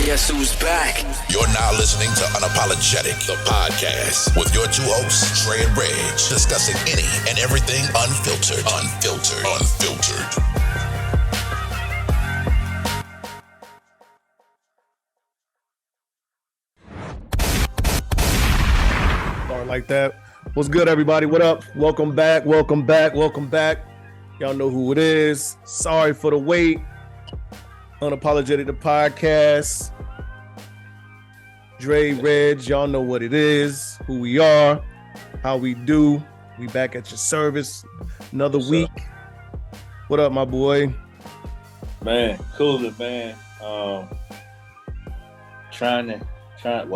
Guess who's back? You're now listening to Unapologetic, the podcast, with your two hosts, Trey and Reg, discussing any and everything unfiltered. Start like that. What's good, everybody? What up? Welcome back. Y'all know who it is. Sorry for the wait. Unapologetic, the podcast. Dre, Reg, y'all know what it is, who we are, how we do. We back at your service. Another week. What up, my boy? Man, cooler, man. Well,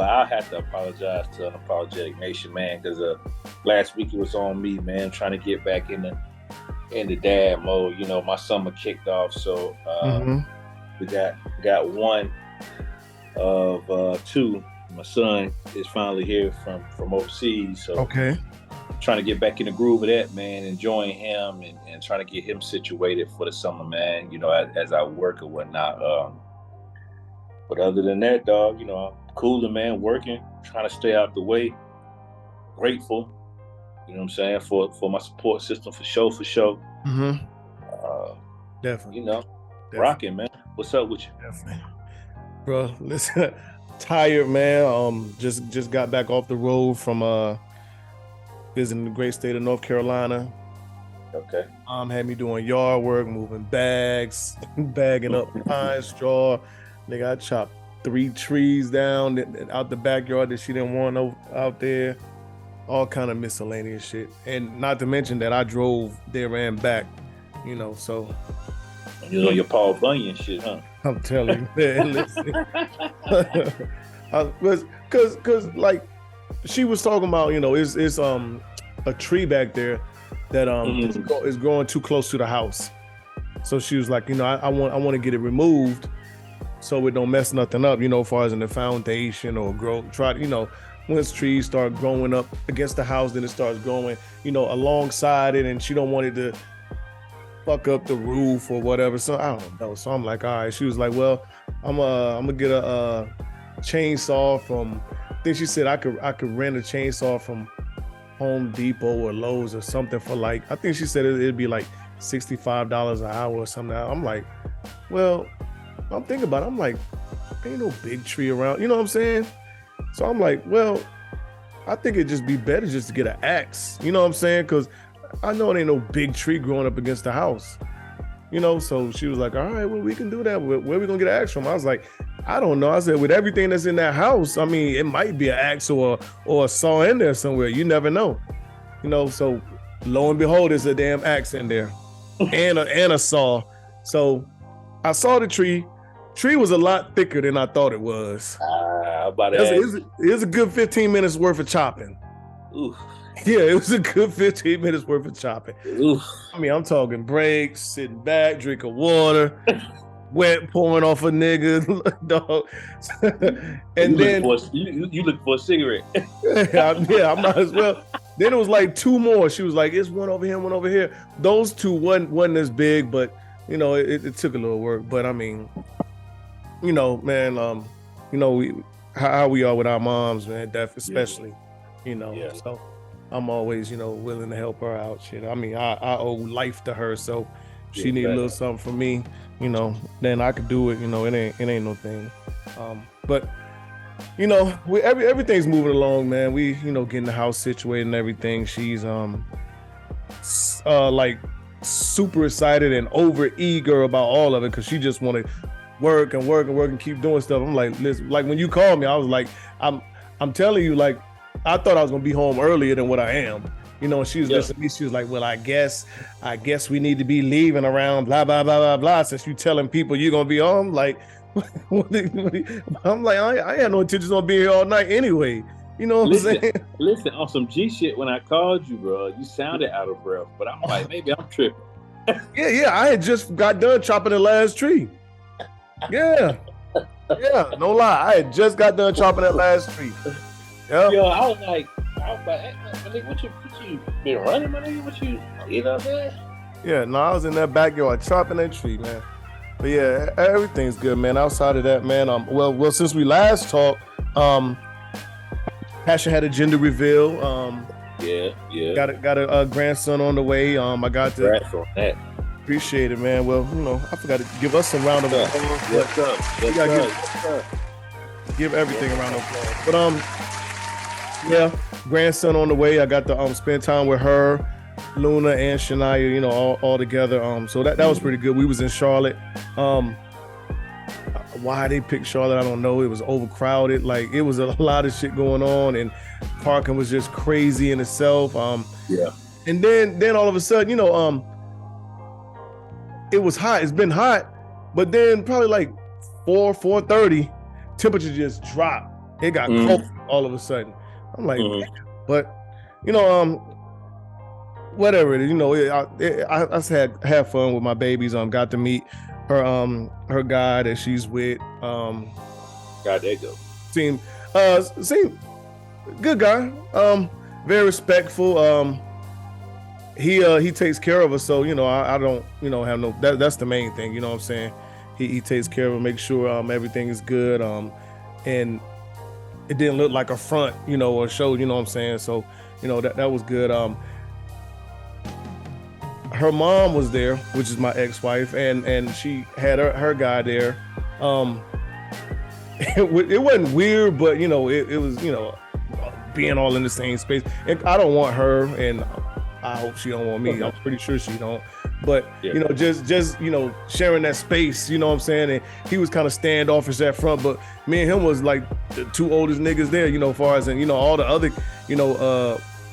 I have to apologize to Unapologetic Nation, man, because last week it was on me, man, trying to get back in the dad mode. You know, my summer kicked off, so we got one of two. My son is finally here from overseas, so okay. Trying to get back in the groove of that, man, enjoying him and trying to get him situated for the summer, man, you know, as I work or whatnot. But other than that, dog, you know, I'm cooler, man, working, trying to stay out the way. Grateful, you know what I'm saying, for my support system, for sure. Mm-hmm. Definitely. You know, rocking, man. What's up with you? Definitely. Bro, listen, tired, man. Just got back off the road from visiting the great state of North Carolina. Okay. Had me doing yard work, moving bags, bagging up pine straw. Nigga, I chopped 3 trees down out the backyard that she didn't want out there. All kind of miscellaneous shit. And not to mention that I drove there and back, you know, so. You know your Paul Bunyan shit, huh? I'm telling you, man, listen. Cause like she was talking about, you know, it's a tree back there that is growing too close to the house. So she was like, you know, I want to get it removed so it don't mess nothing up, you know, as far as in the foundation or you know, once trees start growing up against the house, then it starts growing, you know, alongside it, and she don't want it to fuck up the roof or whatever. So I don't know. So I'm like, all right. She was like, well, I'm gonna get a chainsaw from, I think she said I could rent a chainsaw from Home Depot or Lowe's or something for like, I think she said it'd be like $65 an hour or something. I'm like, well, I'm thinking about it. I'm like, ain't no big tree around. You know what I'm saying? So I'm like, well, I think it'd just be better just to get an axe. You know what I'm saying? Because I know it ain't no big tree growing up against the house. You know, so she was like, all right, well, we can do that. Where we going to get an axe from? I was like, I don't know. I said, with everything that's in that house, I mean, it might be an axe or a saw in there somewhere. You never know. You know, so lo and behold, there's a damn axe in there and a saw. So I saw the tree. Tree was a lot thicker than I thought it was. It was a good 15 minutes worth of chopping. Oof. Yeah, it was a good 15 minutes worth of chopping. Oof. I mean, I'm talking breaks, sitting back, drinking water, wet pouring off a nigga, dog. And you look for a cigarette. yeah, I might as well. Then it was like 2 more. She was like, "It's one over here, one over here." Those 2 wasn't as big, but you know, it took a little work. But I mean, you know, man, you know, how we are with our moms, man, especially, you know. Yeah. So I'm always, you know, willing to help her out. Shit, I mean, I owe life to her, so she need a little something from me, you know. Then I could do it, you know. It ain't no thing. But you know, everything's moving along, man. We, you know, getting the house situated and everything. She's like super excited and over eager about all of it because she just want to work and keep doing stuff. I'm like, listen, like when you called me, I was like, I'm telling you, like, I thought I was gonna be home earlier than what I am. You know, and she was listening to me. She was like, well, I guess we need to be leaving around blah, blah, blah, blah, blah. Since you telling people you're gonna be home, like, I'm like, I had no intentions on being here all night anyway. You know what I'm saying? Listen, on some G shit, when I called you, bro, you sounded out of breath, but I'm like, maybe I'm tripping. Yeah, I had just got done chopping the last tree. Yeah, no lie. I had just got done chopping that last tree. Yep. Yo, I was like, hey, my nigga, what you been running, my nigga? You know what I'm saying? Yeah, no, I was in that backyard chopping that tree, man. But yeah, everything's good, man. Outside of that, man, well, since we last talked, Passion had a gender reveal. Yeah. Got a grandson on the way. I got to Congrats on that. appreciate it, man. Well, I forgot to give us some round of applause. Give everything a round of applause. But yeah, grandson on the way. I got to spend time with her, Luna and Shania, all together. So that was pretty good. We was in Charlotte. Why they picked Charlotte, I don't know. It was overcrowded. Like, it was a lot of shit going on, and parking was just crazy in itself. Yeah. And then all of a sudden, it was hot. It's been hot, but then probably like 4:30, temperature just dropped. It got cold all of a sudden. I'm like, but whatever it is, I had fun with my babies. Got to meet her guy that she's with. God, there you go. Seemed good guy. Very respectful. He takes care of us, so I don't have no. That's the main thing. You know what I'm saying? He takes care of her, make sure everything is good. And it didn't look like a front, or show. You know what I'm saying? So that was good. Her mom was there, which is my ex-wife, and she had her guy there. It wasn't weird, but it was being all in the same space. And I don't want her, and I hope she don't want me. I'm pretty sure she don't. But just sharing that space, you know what I'm saying? And he was kind of standoffish at front, but me and him was like the two oldest niggas there, as far as, and all the other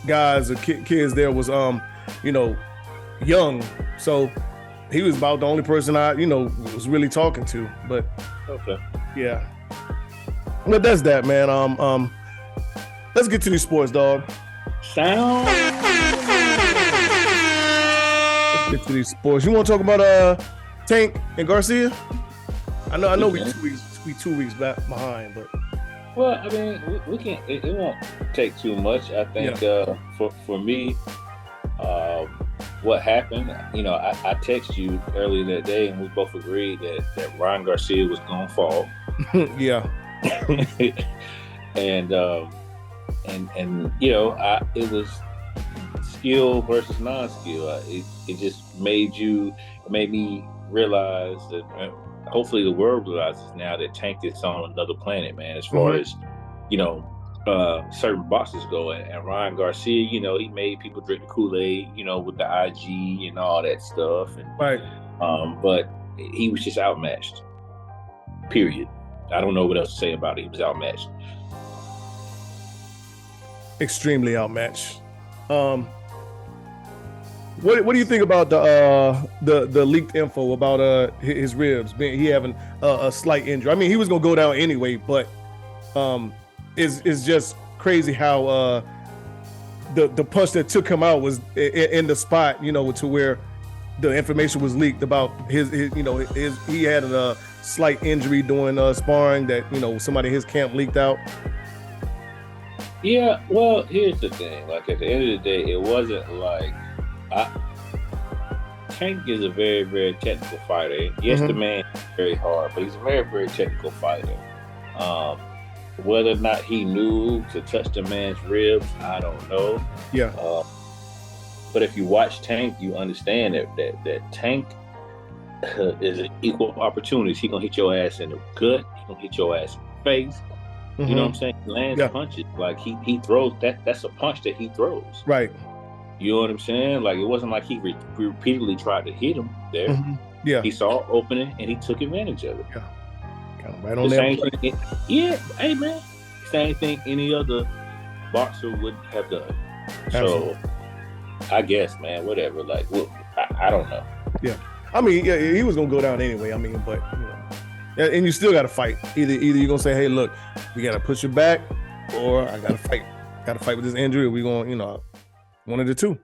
guys or kids there was young, so he was about the only person I was really talking to. But okay, yeah, but that's that, man. Let's get to these sports, dog. Sound. Let's get to these sports. You want to talk about Tank and Garcia? I know we 2 weeks back behind, but well, I mean, we can. It won't take too much. I think for me. What happened? I texted you earlier that day, and we both agreed that Ryan Garcia was gonna fall. Yeah. and it was skill versus non-skill. It just made me realize that. Hopefully, the world realizes now that Tank is on another planet, man. As far as certain boxes go, and Ryan Garcia, he made people drink the Kool-Aid, with the IG and all that stuff, and right. But he was just outmatched. Period. I don't know what else to say about it. He was outmatched. Extremely outmatched. What do you think about the leaked info about his ribs? He having a slight injury. I mean, he was gonna go down anyway, but it's just crazy how the punch that took him out was in the spot, to where the information was leaked about his he had a slight injury doing sparring that somebody in his camp leaked out. Yeah, well, here's the thing. Like, at the end of the day, it wasn't like Tank is a very, very technical fighter. Yes, the man is very hard, but he's a very, very technical fighter. Whether or not he knew to touch the man's ribs, I don't know. Yeah. But if you watch Tank, you understand that Tank is an equal opportunity. He gonna hit your ass in the gut. He gonna hit your ass in the face. You know what I'm saying? He lands punches. Like, he throws that's a punch that he throws. Right. You know what I'm saying? Like, it wasn't like he repeatedly tried to hit him there. Yeah. He saw opening and he took advantage of it. Yeah. Kind of right on there. Yeah. Hey, man. Same thing any other boxer would have done. Absolutely. So, I guess, man, whatever. Like, well, I don't know. Yeah. I mean, yeah, he was gonna go down anyway. I mean, but and you still got to fight. Either you're gonna say, hey, look, we got to push it back, or I got to fight. Got to fight with this injury. Or we gonna, one of the two.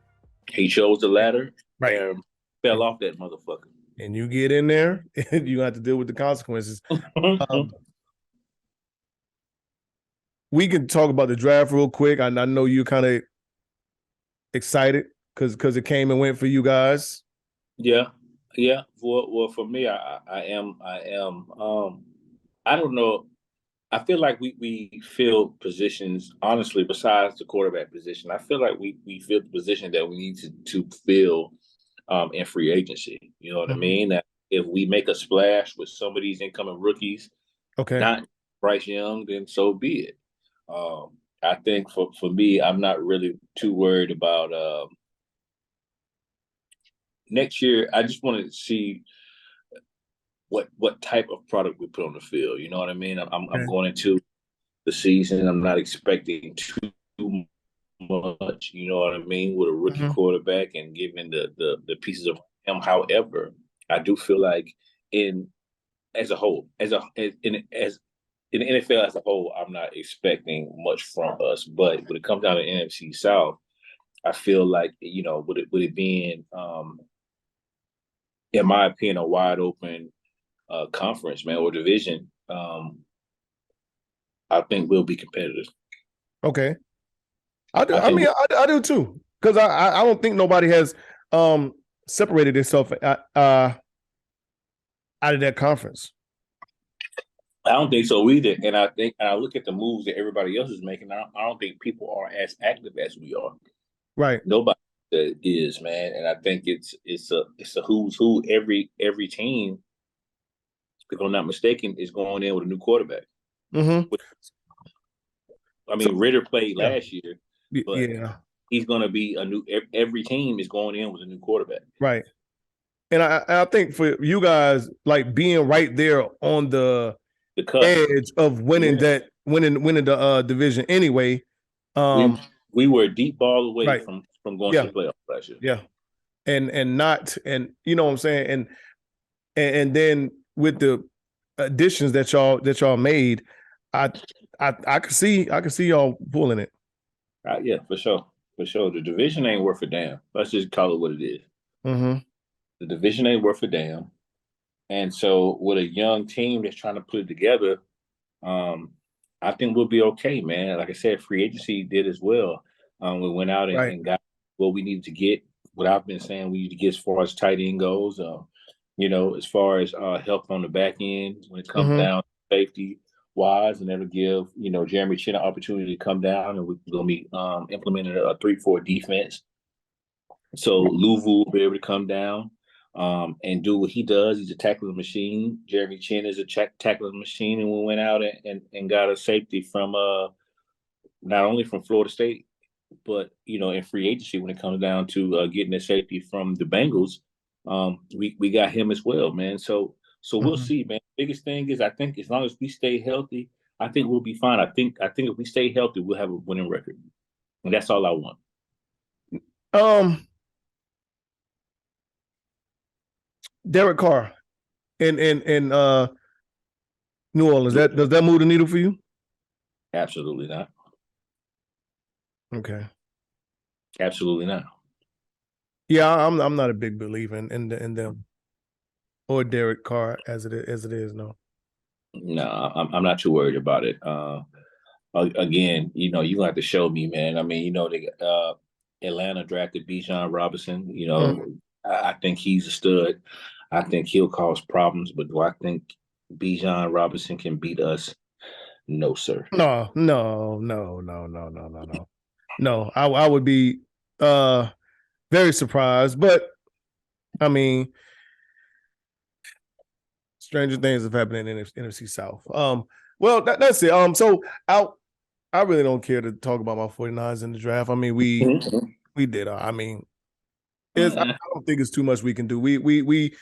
He chose the latter, right? And fell off that motherfucker. And you get in there, and you have to deal with the consequences. We can talk about the draft real quick. I know you're kind of excited because it came and went for you guys. Yeah. Yeah. Well, for me, I am. I don't know. I feel like we fill positions, honestly, besides the quarterback position. I feel like we fill the position that we need to fill in free agency. You know what I Mhm. mean? That if we make a splash with some of these incoming rookies, Okay. not Bryce Young, then so be it. I think for me, I'm not really too worried about next year. I just want to see what type of product we put on the field. You know what I mean? I'm Okay. going into the season. I'm not expecting too much. You know what I mean? With a rookie Mhm. quarterback and giving the pieces of him. However, I do feel like in as a whole, as in the NFL as a whole, I'm not expecting much from us. But when it comes down to NFC South, I feel like with it being in my opinion a wide open conference, man, or division, I think we'll be competitive. Okay. I do. I I think mean, I do too. Because I don't think nobody has separated itself out of that conference. I don't think so either. And I look at the moves that everybody else is making. I don't think people are as active as we are. Right. Nobody is, man. And I think it's a who's who. Every team, if I'm not mistaken, is going in with a new quarterback. Mm-hmm. I So mean, Ritter played yeah. last year, but Yeah. he's going to be a new. Every team is going in with a new quarterback. Right. And I think for you guys, like being right there on the The cusp. edge of winning Yeah. winning the division anyway. We Um, we were a deep ball away right. from going to Yeah. the playoffs last year. Yeah. And not and you know what I'm saying? And then with the additions that y'all made, I I could see y'all pulling it. Yeah, for sure. For sure. The division ain't worth a damn. Let's just call it what it is. Mm-hmm. The division ain't worth a damn. And so with a young team that's trying to put it together, um, I think we'll be okay, man. Like I said, free agency did as well. We went out Right. and got what we needed to get. What I've been saying we need to get as far as tight end goes. As far as help on the back end when it comes Mm-hmm. down to safety wise, and that'll give Jeremy Chin an opportunity to come down, and we're gonna be implementing a 3-4 defense. So Louvu will be able to come down and do what he does. He's a tackling machine. Jeremy Chin is a tackling machine, and we went out and got a safety from not only from Florida State, but in free agency when it comes down to getting a safety from the Bengals, we got him as well, man. So we'll Mm-hmm. see, man. Biggest thing is I think as long as we stay healthy, I think we'll be fine. I think if we stay healthy, we'll have a winning record, and that's all I want. Um, Derek Carr in New Orleans. Does that move the needle for you? Absolutely not. Okay. Absolutely not. Yeah, I'm not a big believer in them or Derek Carr as it is. No. No, I'm not too worried about it. Again, you're gonna have to show me, man. I mean, Atlanta drafted Bijan Robinson. I think he's a stud. I think he'll cause problems, but do I think Bijan Robinson can beat us? No, sir. No. No, I would be very surprised, but I mean, stranger things have happened in NFC South. Well, that's it. So I really don't care to talk about my 49ers in the draft. I mean, we did. I mean, I don't think it's too much we can do. We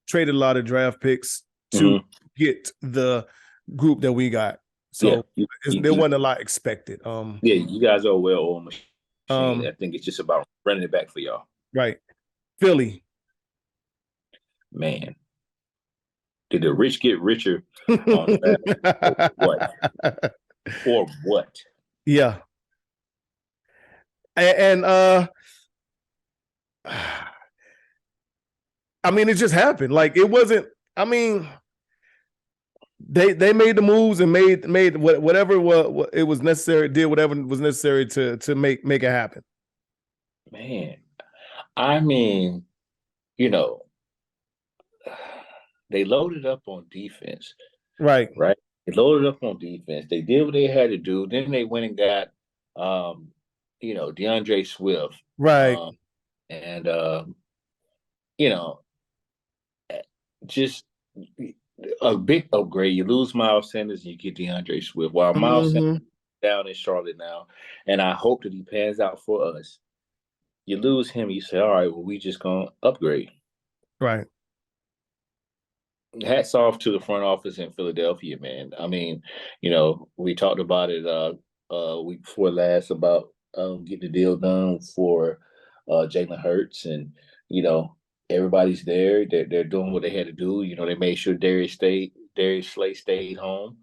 traded a lot of draft picks to get the group that we got. So there wasn't a lot expected. Yeah, you guys are a well-oiled machine. I Um, think it's just about running it back for y'all. right. Philly. Man, did the rich get richer on that? What? Or what? Yeah. And I mean, it just happened. Like it wasn't. I mean, they made the moves and made whatever it was necessary. Did whatever was necessary to make it happen. Man, I mean, you know, they loaded up on defense. Right. Right. They loaded up on defense. They did what they had to do. Then they went and got DeAndre Swift. Right. And you know, just a big upgrade. You lose Miles Sanders and you get DeAndre Swift. While Miles Sanders is down in Charlotte now, and I hope that he pans out for us. You lose him, you say, all right, well, we just gonna upgrade. Right. Hats off to the front office in Philadelphia, man. I mean, we talked about it week before last about getting the deal done for Jalen Hurts, and everybody's there. They're doing what they had to do. They made sure Darius Slay stayed home.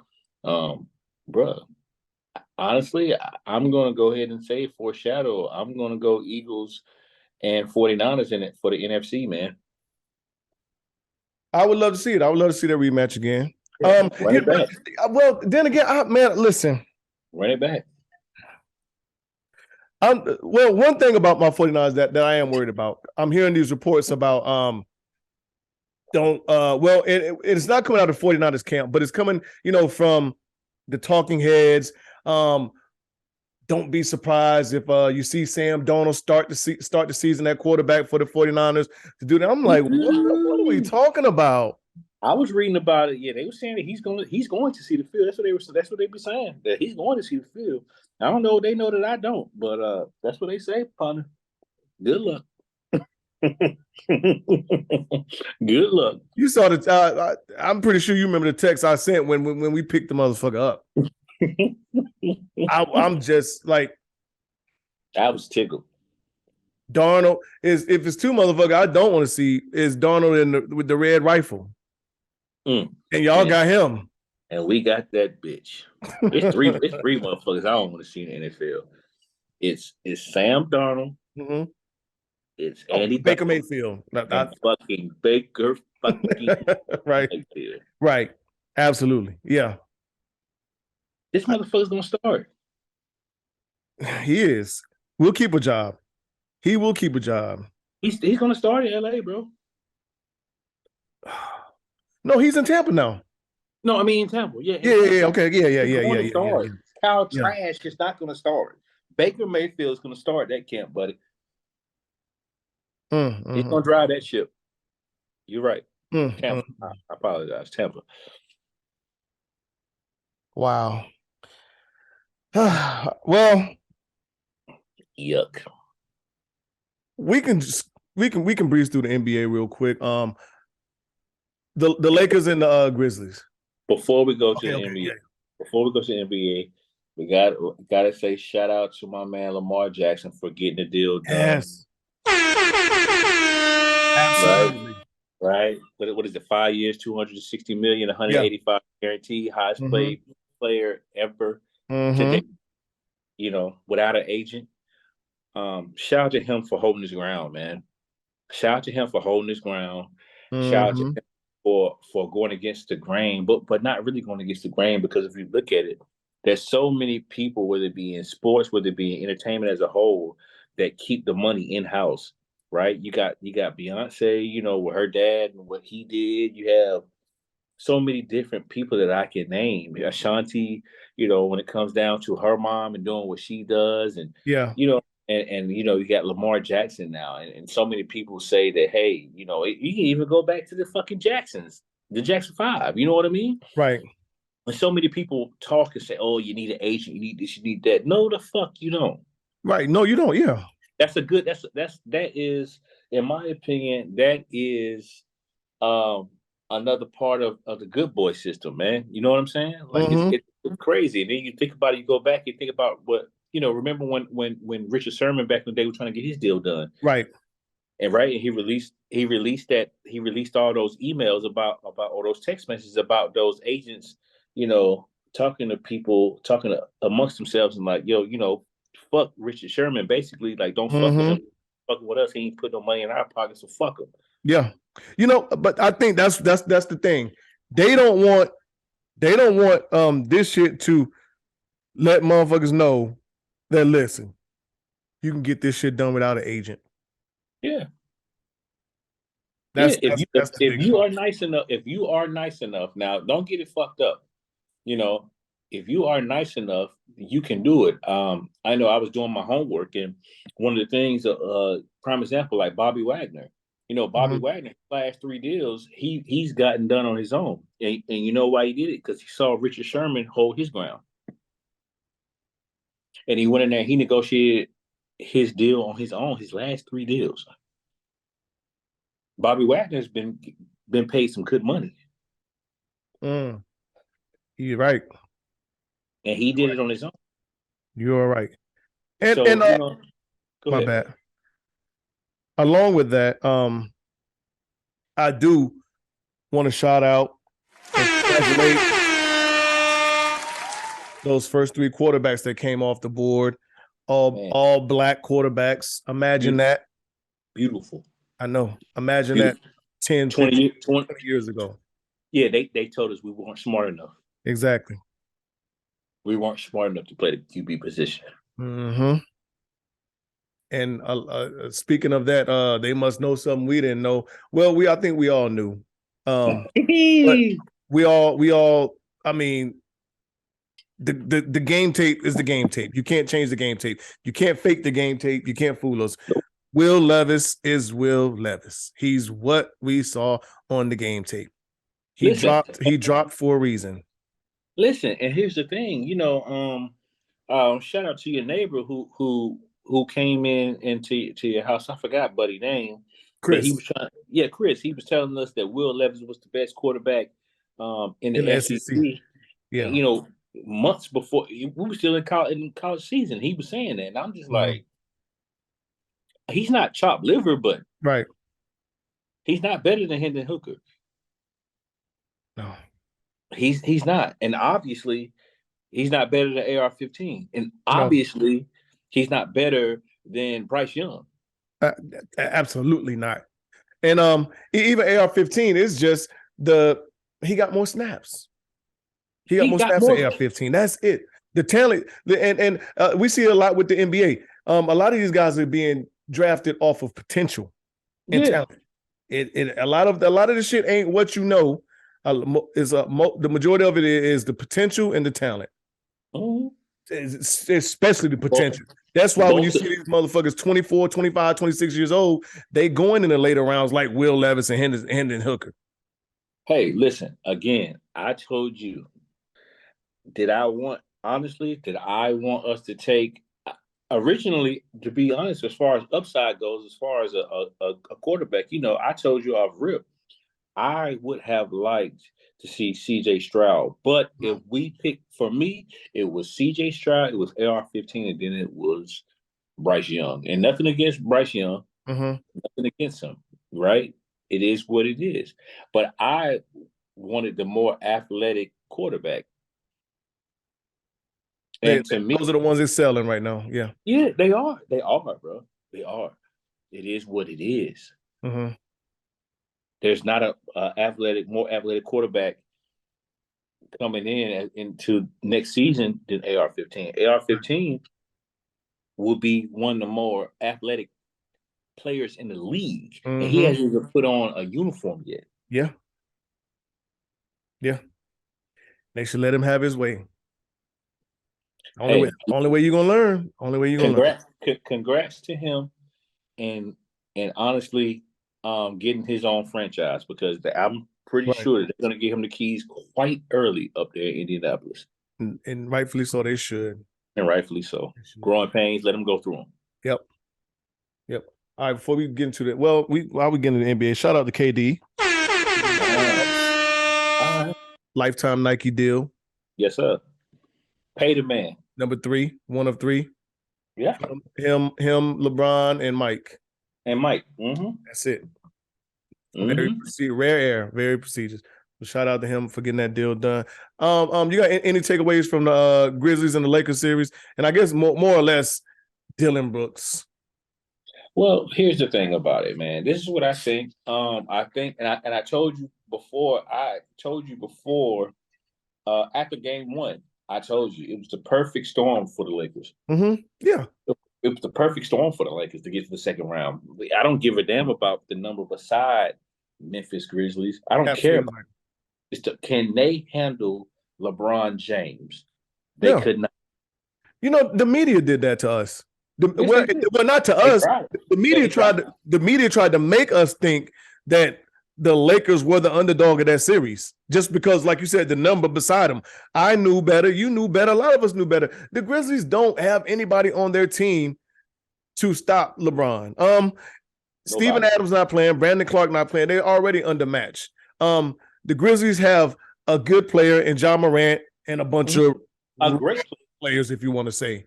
Bruh, honestly, I'm gonna go ahead and say foreshadow. I'm gonna go Eagles and 49ers in it for the NFC, man. I would love to see it. I would love to see that rematch again. Run it back. Well, then again, man, listen. Run it back. One thing about my 49ers that I am worried about. I'm hearing these reports about it's not coming out of 49ers camp, but it's coming, from the talking heads. Don't be surprised if you see Sam Darnold start the season at quarterback for the 49ers to do that. I'm like, what are we talking about? I was reading about it. Yeah, they were saying that he's going to see the field. That's what they be saying, that he's going to see the field. I don't know. They know that I don't, but that's what they say, partner. Good luck. Good luck. You saw the. I'm pretty sure you remember the text I sent when we picked the motherfucker up. I'm just like, I was tickled. Darnold if it's two motherfuckers I don't want to see is Darnold with the red rifle, and y'all got him, and we got that bitch. It's three motherfuckers I don't want to see in the NFL. It's Sam Darnold. Mm-hmm. It's Andy Baker Mayfield. Fucking Baker fucking right. Mayfield. Right. Absolutely. Yeah. This motherfucker's gonna start. He is. We'll keep a job. He will keep a job. He's gonna start in LA, bro. No, he's in Tampa now. No, I mean in Tampa. Yeah. Okay. Yeah. Kyle Trash is not gonna start. Baker Mayfield is gonna start that camp, buddy. He's gonna drive that ship. You're right. Tampa. I apologize. Tampa. Wow. Well, yuck. We can breeze through the NBA real quick. The Lakers and the Grizzlies. Before we go to the NBA, we gotta say shout out to my man Lamar Jackson for getting the deal done. Yes. Absolutely. Right. What is it? 5 years, $260 million, 185 guarantee, highest paid player ever today. Without an agent. Shout out to him for holding his ground, man. Shout out to him for holding his ground. Shout out to him for going against the grain, but not really going against the grain, because if you look at it, there's so many people, whether it be in sports, whether it be in entertainment as a whole, that keep the money in-house, right? You got Beyonce, with her dad and what he did. You have so many different people that I can name. Ashanti, when it comes down to her mom and doing what she does, and and you got Lamar Jackson now, and so many people say that, hey, you can even go back to the fucking Jacksons, the Jackson 5. You know what I mean? Right. And so many people talk and say, oh, you need an agent, you need this, you need that. No, the fuck you don't. Right. No, you don't. Yeah. That is, in my opinion, that is another part of the good boy system, man. You know what I'm saying? Like it's crazy. And then you think about it, you go back and think about what, remember when Richard Sherman back in the day was trying to get his deal done. Right. And he released all those emails about all those text messages about those agents, talking to people, amongst themselves, and like, yo, fuck Richard Sherman, basically, like, don't fuck with him, fuck with us. He ain't put no money in our pocket, so fuck him. Yeah, but I think that's the thing. They don't want this shit to let motherfuckers know that, listen, you can get this shit done without an agent. Yeah. That's that's the if big you part. are nice enough, now don't get it fucked up. You know, if you are nice enough, you can do it. I know I was doing my homework, and one of the things, prime example, like Bobby Wagner. Bobby Wagner, last 3 deals, he's gotten done on his own, and you know why he did it? Because he saw Richard Sherman hold his ground, and he went in there. He negotiated his deal on his own. His last 3 deals. Bobby Wagner's been paid some good money. You're right. And he did it on his own. You're right. And so, go my ahead. bad. Along with that, I do want to shout out and congratulate those first 3 quarterbacks that came off the board. All black quarterbacks. Imagine that. Beautiful. I know. Imagine that 10, 20 years ago. Yeah, they told us we weren't smart enough. Exactly. We weren't smart enough to play the QB position. Mm-hmm. And speaking of that, they must know something we didn't know. Well, I think we all knew. But we all. I mean, the game tape is the game tape. You can't change the game tape. You can't fake the game tape. You can't fool us. Nope. Will Levis is Will Levis. He's what we saw on the game tape. He dropped for a reason. Listen, and here's the thing. Shout out to your neighbor who came into your house. I forgot buddy's name. Chris. But he was Chris. He was telling us that Will Levis was the best quarterback in the SEC. Yeah. Months before we were still in college season. He was saying that. And I'm just like, he's not chopped liver, but right. He's not better than Hendon Hooker. No. He's not. And obviously, he's not better than AR-15. And obviously, he's not better than Bryce Young. Absolutely not. And even AR-15 is just he got more snaps. He got more snaps than AR-15. That's it. The talent, and we see a lot with the NBA. A lot of these guys are being drafted off of potential and talent. A lot of the shit ain't what you know. The majority of it is the potential and the talent. Mm-hmm. Especially the potential. That's why when you see these motherfuckers 24, 25, 26 years old, they going in the later rounds like Will Levis and Hendon Hooker. Hey, listen, again, I told you, did I want us to take, originally, to be honest, as far as upside goes, as far as a quarterback, I told you off rip, I would have liked to see C.J. Stroud. But if we pick, for me, it was C.J. Stroud, it was AR-15, and then it was Bryce Young. And nothing against Bryce Young, nothing against him, right? It is what it is. But I wanted the more athletic quarterback. And to me, those are the ones that's selling right now. Yeah. Yeah, they are. They are, bro. They are. It is what it is. Mm-hmm. There's not a more athletic quarterback coming into next season than AR-15. AR-15 will be one of the more athletic players in the league, and he hasn't even put on a uniform yet. Yeah. They should let him have his way. Only way you're gonna learn. Only way you're gonna learn. Congrats to him, and honestly, getting his own franchise, because I'm pretty sure that they're gonna give him the keys quite early up there in Indianapolis. And rightfully so, they should. And rightfully so. Growing pains, let them go through them. Yep. All right, before we get into that, while we get into the NBA, shout out to KD. Lifetime Nike deal. Yes, sir. Pay the man. Number 3, 1 of 3. Yeah. Him, LeBron, and Mike. Mm-hmm. That's it. Very rare air, very prestigious. So shout out to him for getting that deal done. You got any takeaways from the Grizzlies and the Lakers series? And I guess more or less, Dylan Brooks. Well, here's the thing about it, man. This is what I think. I think, and I told you before. After game 1, I told you it was the perfect storm for the Lakers. Mm-hmm. Yeah. It was the perfect storm for the Lakers to get to the second round. I don't give a damn about the number beside Memphis Grizzlies. I don't care Absolutely. about it. Can they handle LeBron James? They No. could not. You know, the media did that to us. Yes, Well, not to they us. tried. The media tried to make us think that the Lakers were the underdog of that series, just because, like you said, the number beside them. I knew better. You knew better. A lot of us knew better. The Grizzlies don't have anybody on their team to stop LeBron. Steven Adams not playing. Brandon Clark not playing. They're already undermatched. The Grizzlies have a good player in John Morant and a bunch of great players, if you want to say.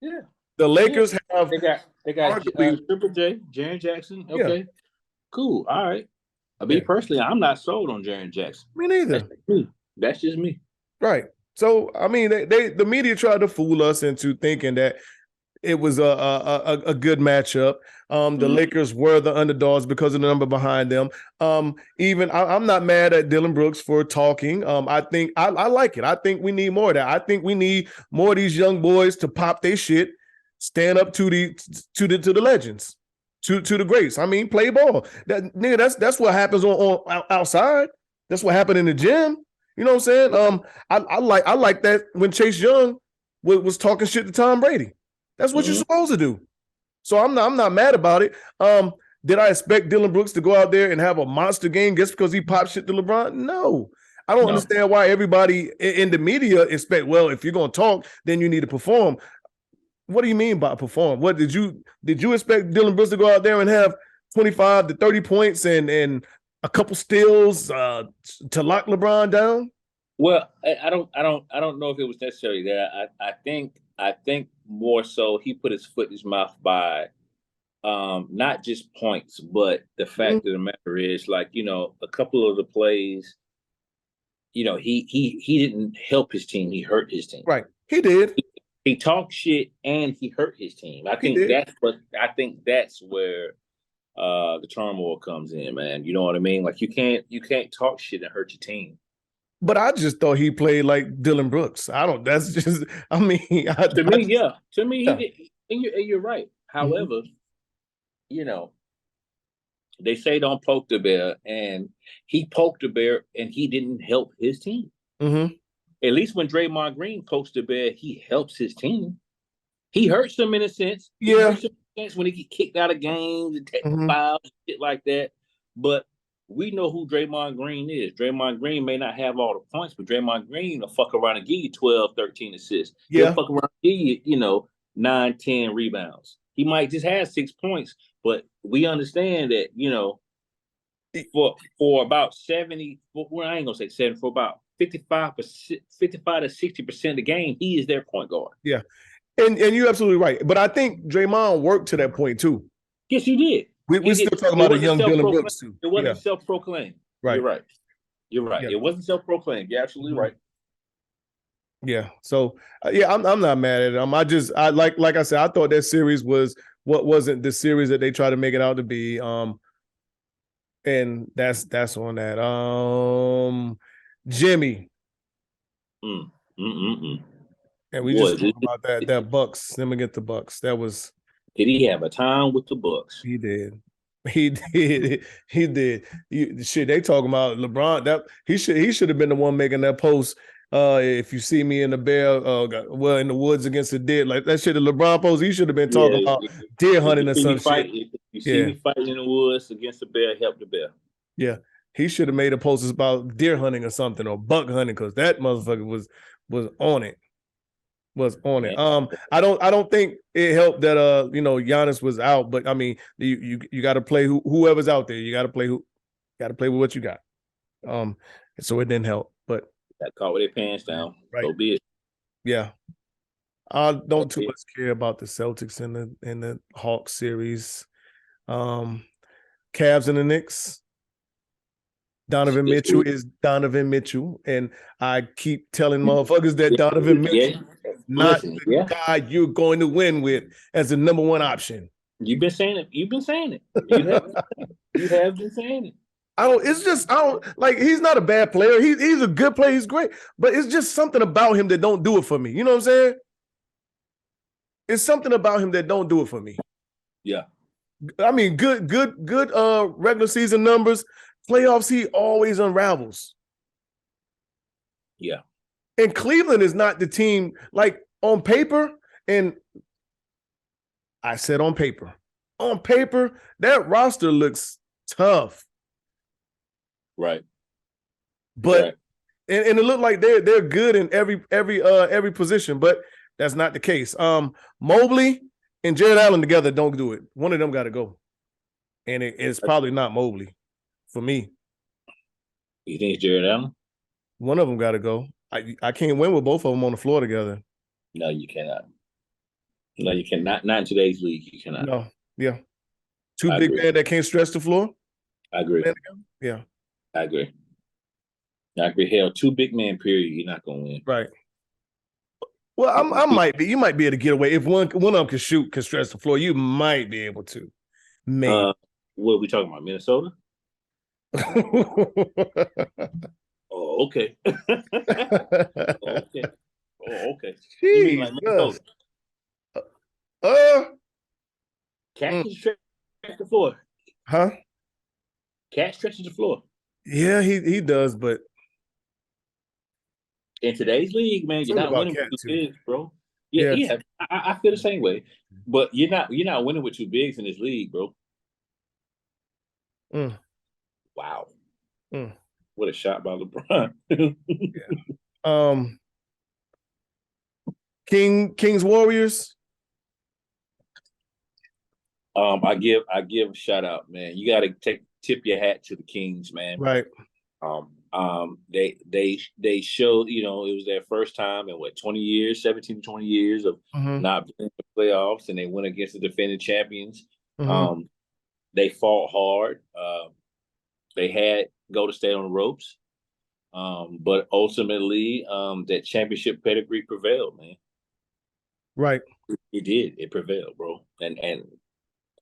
Yeah. The Lakers have. They got Triple J, Jaren Jackson. Okay, cool. All right. Me personally, I'm not sold on Jaren Jackson. Me neither. That's just me. Right. So I mean, the media tried to fool us into thinking that it was a good matchup. The Lakers were the underdogs because of the number behind them. Even I'm not mad at Dylan Brooks for talking. I think I like it. I think we need more of that. I think we need more of these young boys to pop their shit, stand up to the legends, to the greats. I mean, play ball. That's what happens on outside. That's what happened in the gym. You know what I'm saying? I like that when Chase Young was talking shit to Tom Brady. That's what you're supposed to do. So I'm not mad about it. Did I expect Dylan Brooks to go out there and have a monster game just because he popped shit to LeBron? No. I don't understand why everybody in the media expect, well, if you're going to talk, then you need to perform. What do you mean by perform? What did you expect Dylan Brooks to go out there and have 25 to 30 points and a couple steals to lock LeBron down? Well, I don't know if it was necessarily that. I think more so he put his foot in his mouth by not just points, but the fact of the matter is, like, you know, a couple of the plays, you know, he didn't help his team, he hurt his team. Right. He did. He talked shit and he hurt his team. I think that's where the turmoil comes in, man. You know what I mean? Like you can't talk shit and hurt your team. But I just thought he played like Dylan Brooks. That's just, I mean. To me, he did. And you're right. However, you know, they say don't poke the bear, and he poked the bear and he didn't help his team. At least when Draymond Green pokes the bear, he helps his team. He hurts them in a sense. He hurts them in a sense when he get kicked out of games and technical fouls and shit like that. But we know who Draymond Green is. Draymond Green may not have all the points, but Draymond Green will fuck around and give you 12, 13 assists. He'll fuck around and give you, 9, 10 rebounds. He might just have 6 points, but we understand that, for about 70, well, I ain't gonna say 70, for about 55 to 60% of the game, he is their point guard. Yeah. And you're absolutely right. But I think Draymond worked to that point too. Yes, he did. We still talking about a young Dylan Brooks too. It wasn't self-proclaimed. Right. You're right. Yeah. It wasn't self-proclaimed. You're absolutely right. Yeah. So I'm not mad at him. I like I said, I thought that series was what wasn't the series that they tried to make it out to be. And that's on that. Jimmy. And we just talked about that Bucks. Them against the Bucks. That was. Did he have a time with the Bucks? He did. He did. Shit, they talking about LeBron. That he should have been the one making that post. If you see me in the bear, in the woods against the deer, like that shit. The LeBron post. He should have been talking about deer hunting or some shit. If you see me fighting in the woods against the bear, help the bear. Yeah, he should have made a post about deer hunting or something, or buck hunting, because that motherfucker was on it. I don't think it helped that Giannis was out, but I mean you got to play whoever's out there. You got to play with what you got. So it didn't help, but got caught with their pants down. Right. So be it. Yeah. I don't too much care about the Celtics in the Hawks series. Cavs and the Knicks. Donovan Mitchell is Donovan Mitchell, and I keep telling motherfuckers that Donovan Mitchell is not the guy you're going to win with as the number one option. You've been saying it. You have been saying it. He's not a bad player. He's a good player. He's great, but it's just something about him that don't do it for me. You know what I'm saying? It's something about him that don't do it for me. Yeah. I mean, good regular season numbers. Playoffs, he always unravels. Yeah. And Cleveland is not the team, like on paper, and I said on paper, that roster looks tough. Right. But right. And it looked like they're good in every position, but that's not the case. Mobley and Jared Allen together don't do it. One of them got to go, and it's probably not Mobley for me. You think it's Jared Allen? One of them got to go. I can't win with both of them on the floor together. No, you cannot. No, you cannot. Not in today's league. You cannot. No, yeah. Two big men that can't stretch the floor. I agree. Yeah, I agree. Hell, two big men, period, you're not going to win. Right. Well, I might be. You might be able to get away. If one of them can stretch the floor, you might be able to. Maybe. What are we talking about? Minnesota? Oh, okay. Okay. You mean like Minnesota? Cat can stretch the floor. Huh? Cat stretches the floor. Yeah, he does, but in today's league, man, you're not winning with two bigs, bro. Yeah. I feel the same way. But you're not winning with two bigs in this league, bro. Wow. What a shot by LeBron. Yeah. Kings Warriors. I give a shout out, man. You got to tip your hat to the Kings, man. Right. They showed, it was their first time in 20 years, 17 to 20 years of not being in the playoffs, and they went against the defending champions. They fought hard. They had Golden State on the ropes. But ultimately, that championship pedigree prevailed, man. Right. It did. It prevailed, bro. And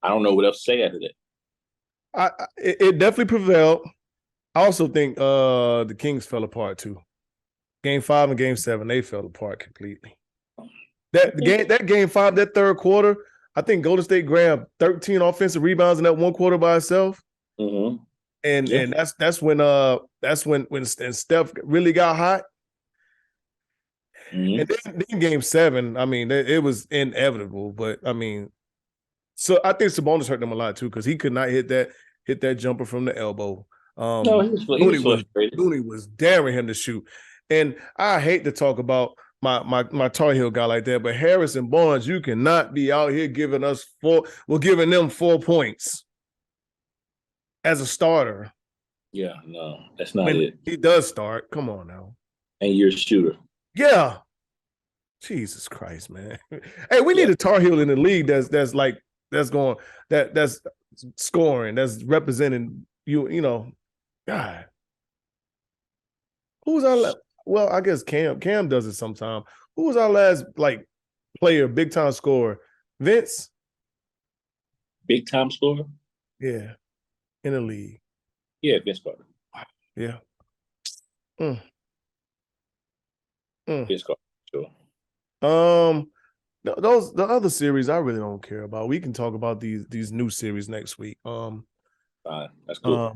I don't know what else to say after that. It definitely prevailed. I also think the Kings fell apart too. Game 5 and Game 7, they fell apart completely. That Game 5, that third quarter, I think Golden State grabbed 13 offensive rebounds in that one quarter by itself. And that's when Steph really got hot. And then Game 7, I mean, it was inevitable. But I mean, so I think Sabonis hurt them a lot too because he could not hit that jumper from the elbow. No, he was frustrated. Looney was daring him to shoot, and I hate to talk about my Tar Heel guy like that, but Harrison Barnes, you cannot be out here giving them 4 points as a starter. Yeah, no, that's not it. He does start. Come on now. And you're a shooter. Yeah. Jesus Christ, man. Hey, we need a Tar Heel in the league that's scoring, that's representing you. God. Who was our well, I guess Cam does it sometime. Who was our last player, big time scorer? Vince? Big time scorer? Yeah. In the league. Yeah, Vince Carter. Yeah. Vince Carter, sure. The other series I really don't care about. We can talk about these new series next week. Fine. That's cool.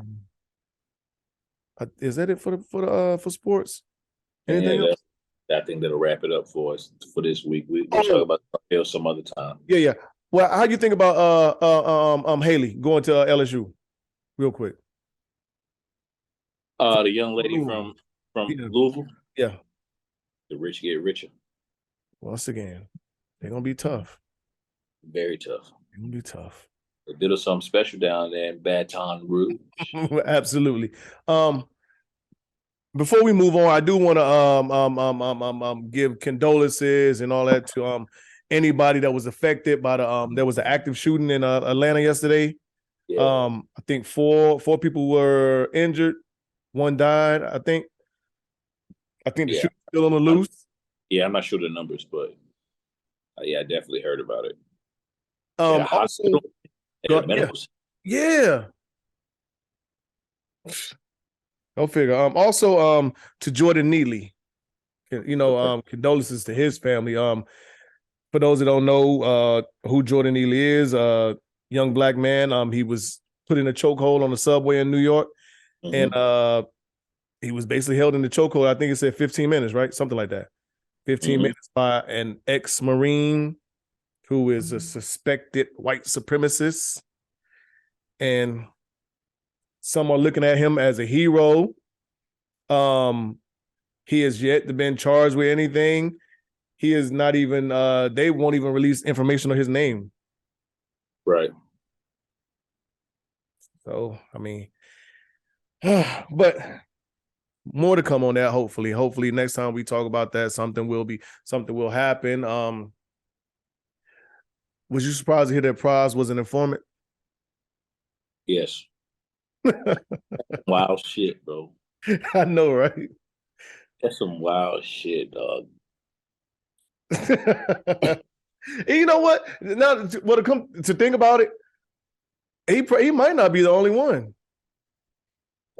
Is that it for sports? Anything else? I think that'll wrap it up for us for this week. We'll talk about it some other time. Yeah. Well, how do you think about Haley going to LSU? Real quick. The young lady from Louisville. Yeah. The rich get richer. Once again, they're gonna be tough. Very tough. They're gonna be tough. They did something special down there in Baton Rouge. Absolutely. Before we move on, I do want to give condolences and all that to anybody that was affected by there was an active shooting in Atlanta yesterday. Yeah. I think four people were injured. One died, I think. The shooting's still on the loose. I'm not sure the numbers, but I definitely heard about it. Go figure. Also, to Jordan Neely, condolences to his family. For those that don't know who Jordan Neely is, young black man. He was put in a chokehold on the subway in New York, and he was basically held in the chokehold. I think it said 15 minutes, right? Something like that. 15 minutes by an ex-Marine who is a suspected white supremacist. And some are looking at him as a hero. He has yet to been charged with anything. He is not even, they won't even release information on his name. Right. So, I mean, but more to come on that, hopefully. Hopefully next time we talk about that, something will happen. Was you surprised to hear that Pras was an informant? Yes. Wild shit, bro. I know, right? That's some wild shit, dog. And you know what? Now, to come to think about it, he might not be the only one.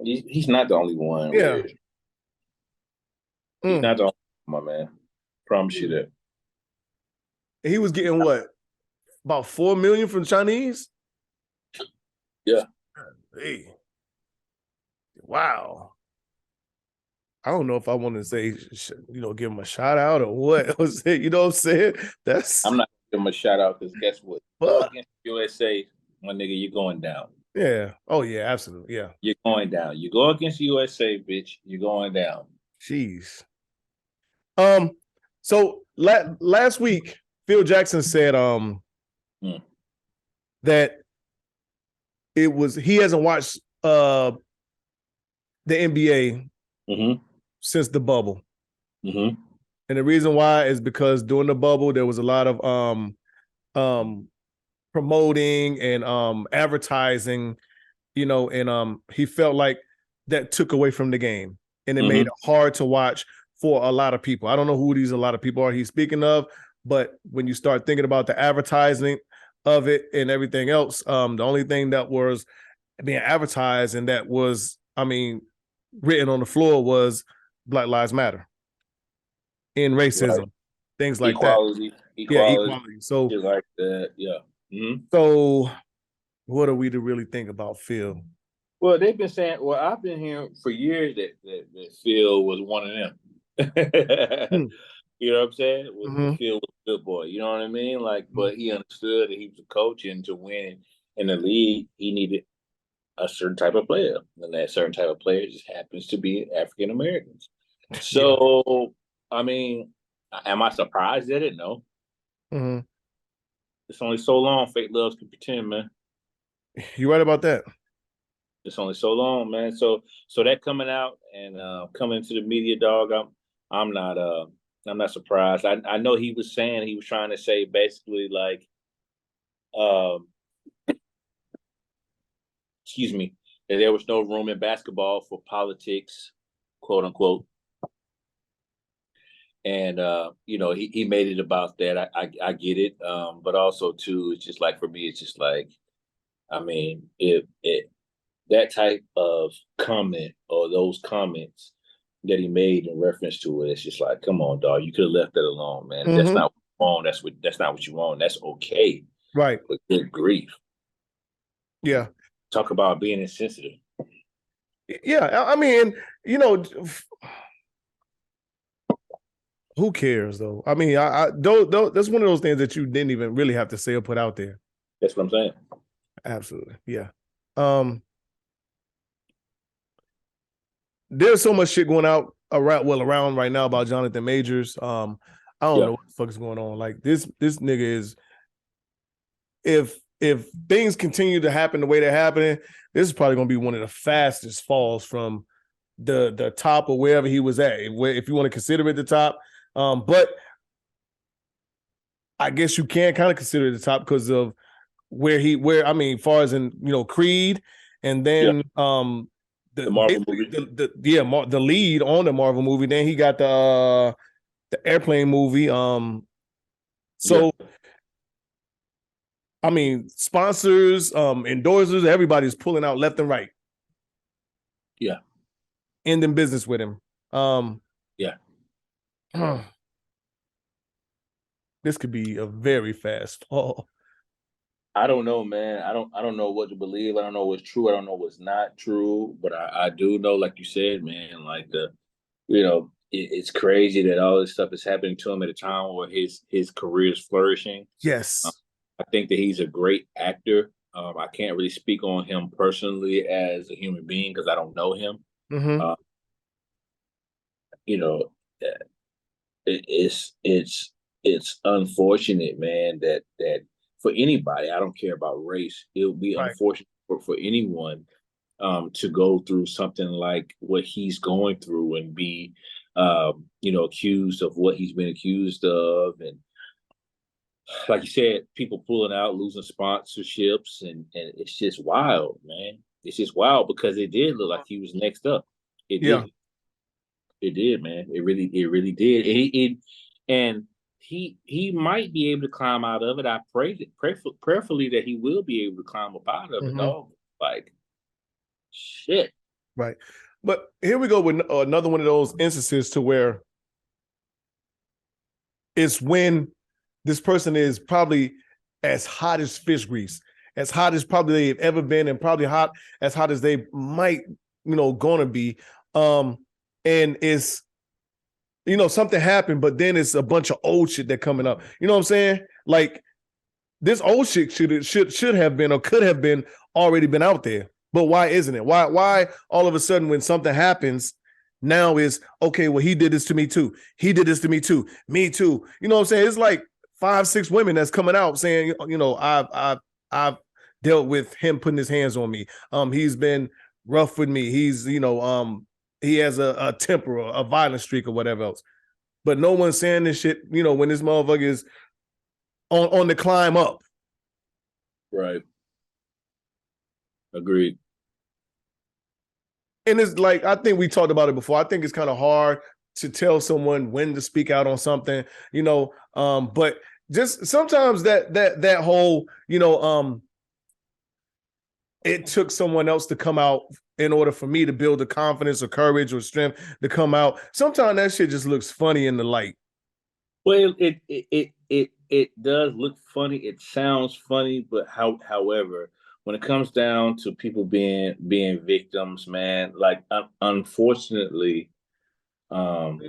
He's not the only one. Yeah. He's not the only one, my man. Promise you that. He was getting what? About 4 million from Chinese? Yeah. Hey. Wow. I don't know if I want to say, give him a shout out or what. You know what I'm saying? I'm not giving him a shout out because guess what? Go against USA, my nigga, you're going down. Yeah. Oh, yeah, absolutely. Yeah. You're going down. You go against USA, bitch, you're going down. Jeez. So last week, Phil Jackson said that he hasn't watched the NBA since the bubble. And the reason why is because during the bubble, there was a lot of promoting and advertising, and he felt like that took away from the game and it made it hard to watch for a lot of people. I don't know who these a lot of people are he's speaking of, but when you start thinking about the advertising of it and everything else, the only thing that was being advertised and that was, written on the floor was Black Lives Matter and racism, things like equality. Yeah, equality. So like that, yeah. So what are we to really think about Phil? Well, they've been saying, I've been hearing for years that Phil was one of them. You know what I'm saying? Phil was a good boy. You know what I mean? But he understood that he was a coach, and to win in the league, he needed a certain type of player, and that certain type of player just happens to be African Americans. So, am I surprised at it? No. It's only so long fake loves can pretend, man. You're right about that. It's only so long, man. So that coming out and coming to the media, dog, I'm not surprised. I know he was trying to say basically like, excuse me, that there was no room in basketball for politics, quote unquote. And he made it about that. I get it, but also too, it's just like for me, it's just like, if that type of comment or those comments that he made in reference to it, it's just like, come on, dog, you could have left that alone, man. If that's not what you want, that's not what you want. That's okay, right? But good grief, yeah. Talk about being insensitive. Yeah, who cares though? I that's one of those things that you didn't even really have to say or put out there. That's what I'm saying. Absolutely, yeah. There's so much shit going around right now about Jonathan Majors. I don't know what the fuck is going on. Like this nigga is. If things continue to happen the way they're happening, this is probably going to be one of the fastest falls from the top or wherever he was at, if you want to consider it the top. But I guess you can kind of consider it the top because of far as in, Creed, and then the Marvel movie. The lead on the Marvel movie. Then he got the airplane movie. Sponsors, endorsers, everybody's pulling out left and right. Yeah. Ending business with him. This could be a very fast fall. I don't know, man. I don't know what to believe. I don't know what's true. I don't know what's not true. But I do know, like you said, man, like it's crazy that all this stuff is happening to him at a time where his career is flourishing. Um, Yes. I think that he's a great actor. I can't really speak on him personally as a human being because I don't know him. Mm-hmm. Uh, you know, it, it's unfortunate, man, that for anybody, I don't care about race, it would be Right. unfortunate for anyone to go through something like what he's going through and be accused of what he's been accused of, and like you said, people pulling out, losing sponsorships, and it's just wild, man. It's just wild because it did look like he was next up. It Yeah. did. It did, man. It really did. And he might be able to climb out of it. I prayerfully that he will be able to climb up out of it. Mm-hmm. Dog, like shit. Right. But here we go with another one of those instances to where it's when this person is probably as hot as fish grease, as hot as probably they've ever been, and probably as hot as they might, gonna be. And it's, something happened, but then it's a bunch of old shit that coming up. You know what I'm saying? Like this old shit should have been or could have been already been out there. But why isn't it? Why all of a sudden when something happens now is okay, well, he did this to me too. He did this to me too. Me too. You know what I'm saying? It's like 5-6 women that's coming out saying, I've dealt with him putting his hands on me. He's been rough with me. He's, he has a temper, a violent streak or whatever else. But no one's saying this shit, when this motherfucker is on the climb up. Right. Agreed. And it's like, I think we talked about it before. I think it's kind of hard to tell someone when to speak out on something, but just sometimes that whole, it took someone else to come out in order for me to build the confidence or courage or strength to come out. Sometimes that shit just looks funny in the light. Well, it does look funny. It sounds funny, but however, when it comes down to people being victims, man, like unfortunately, um,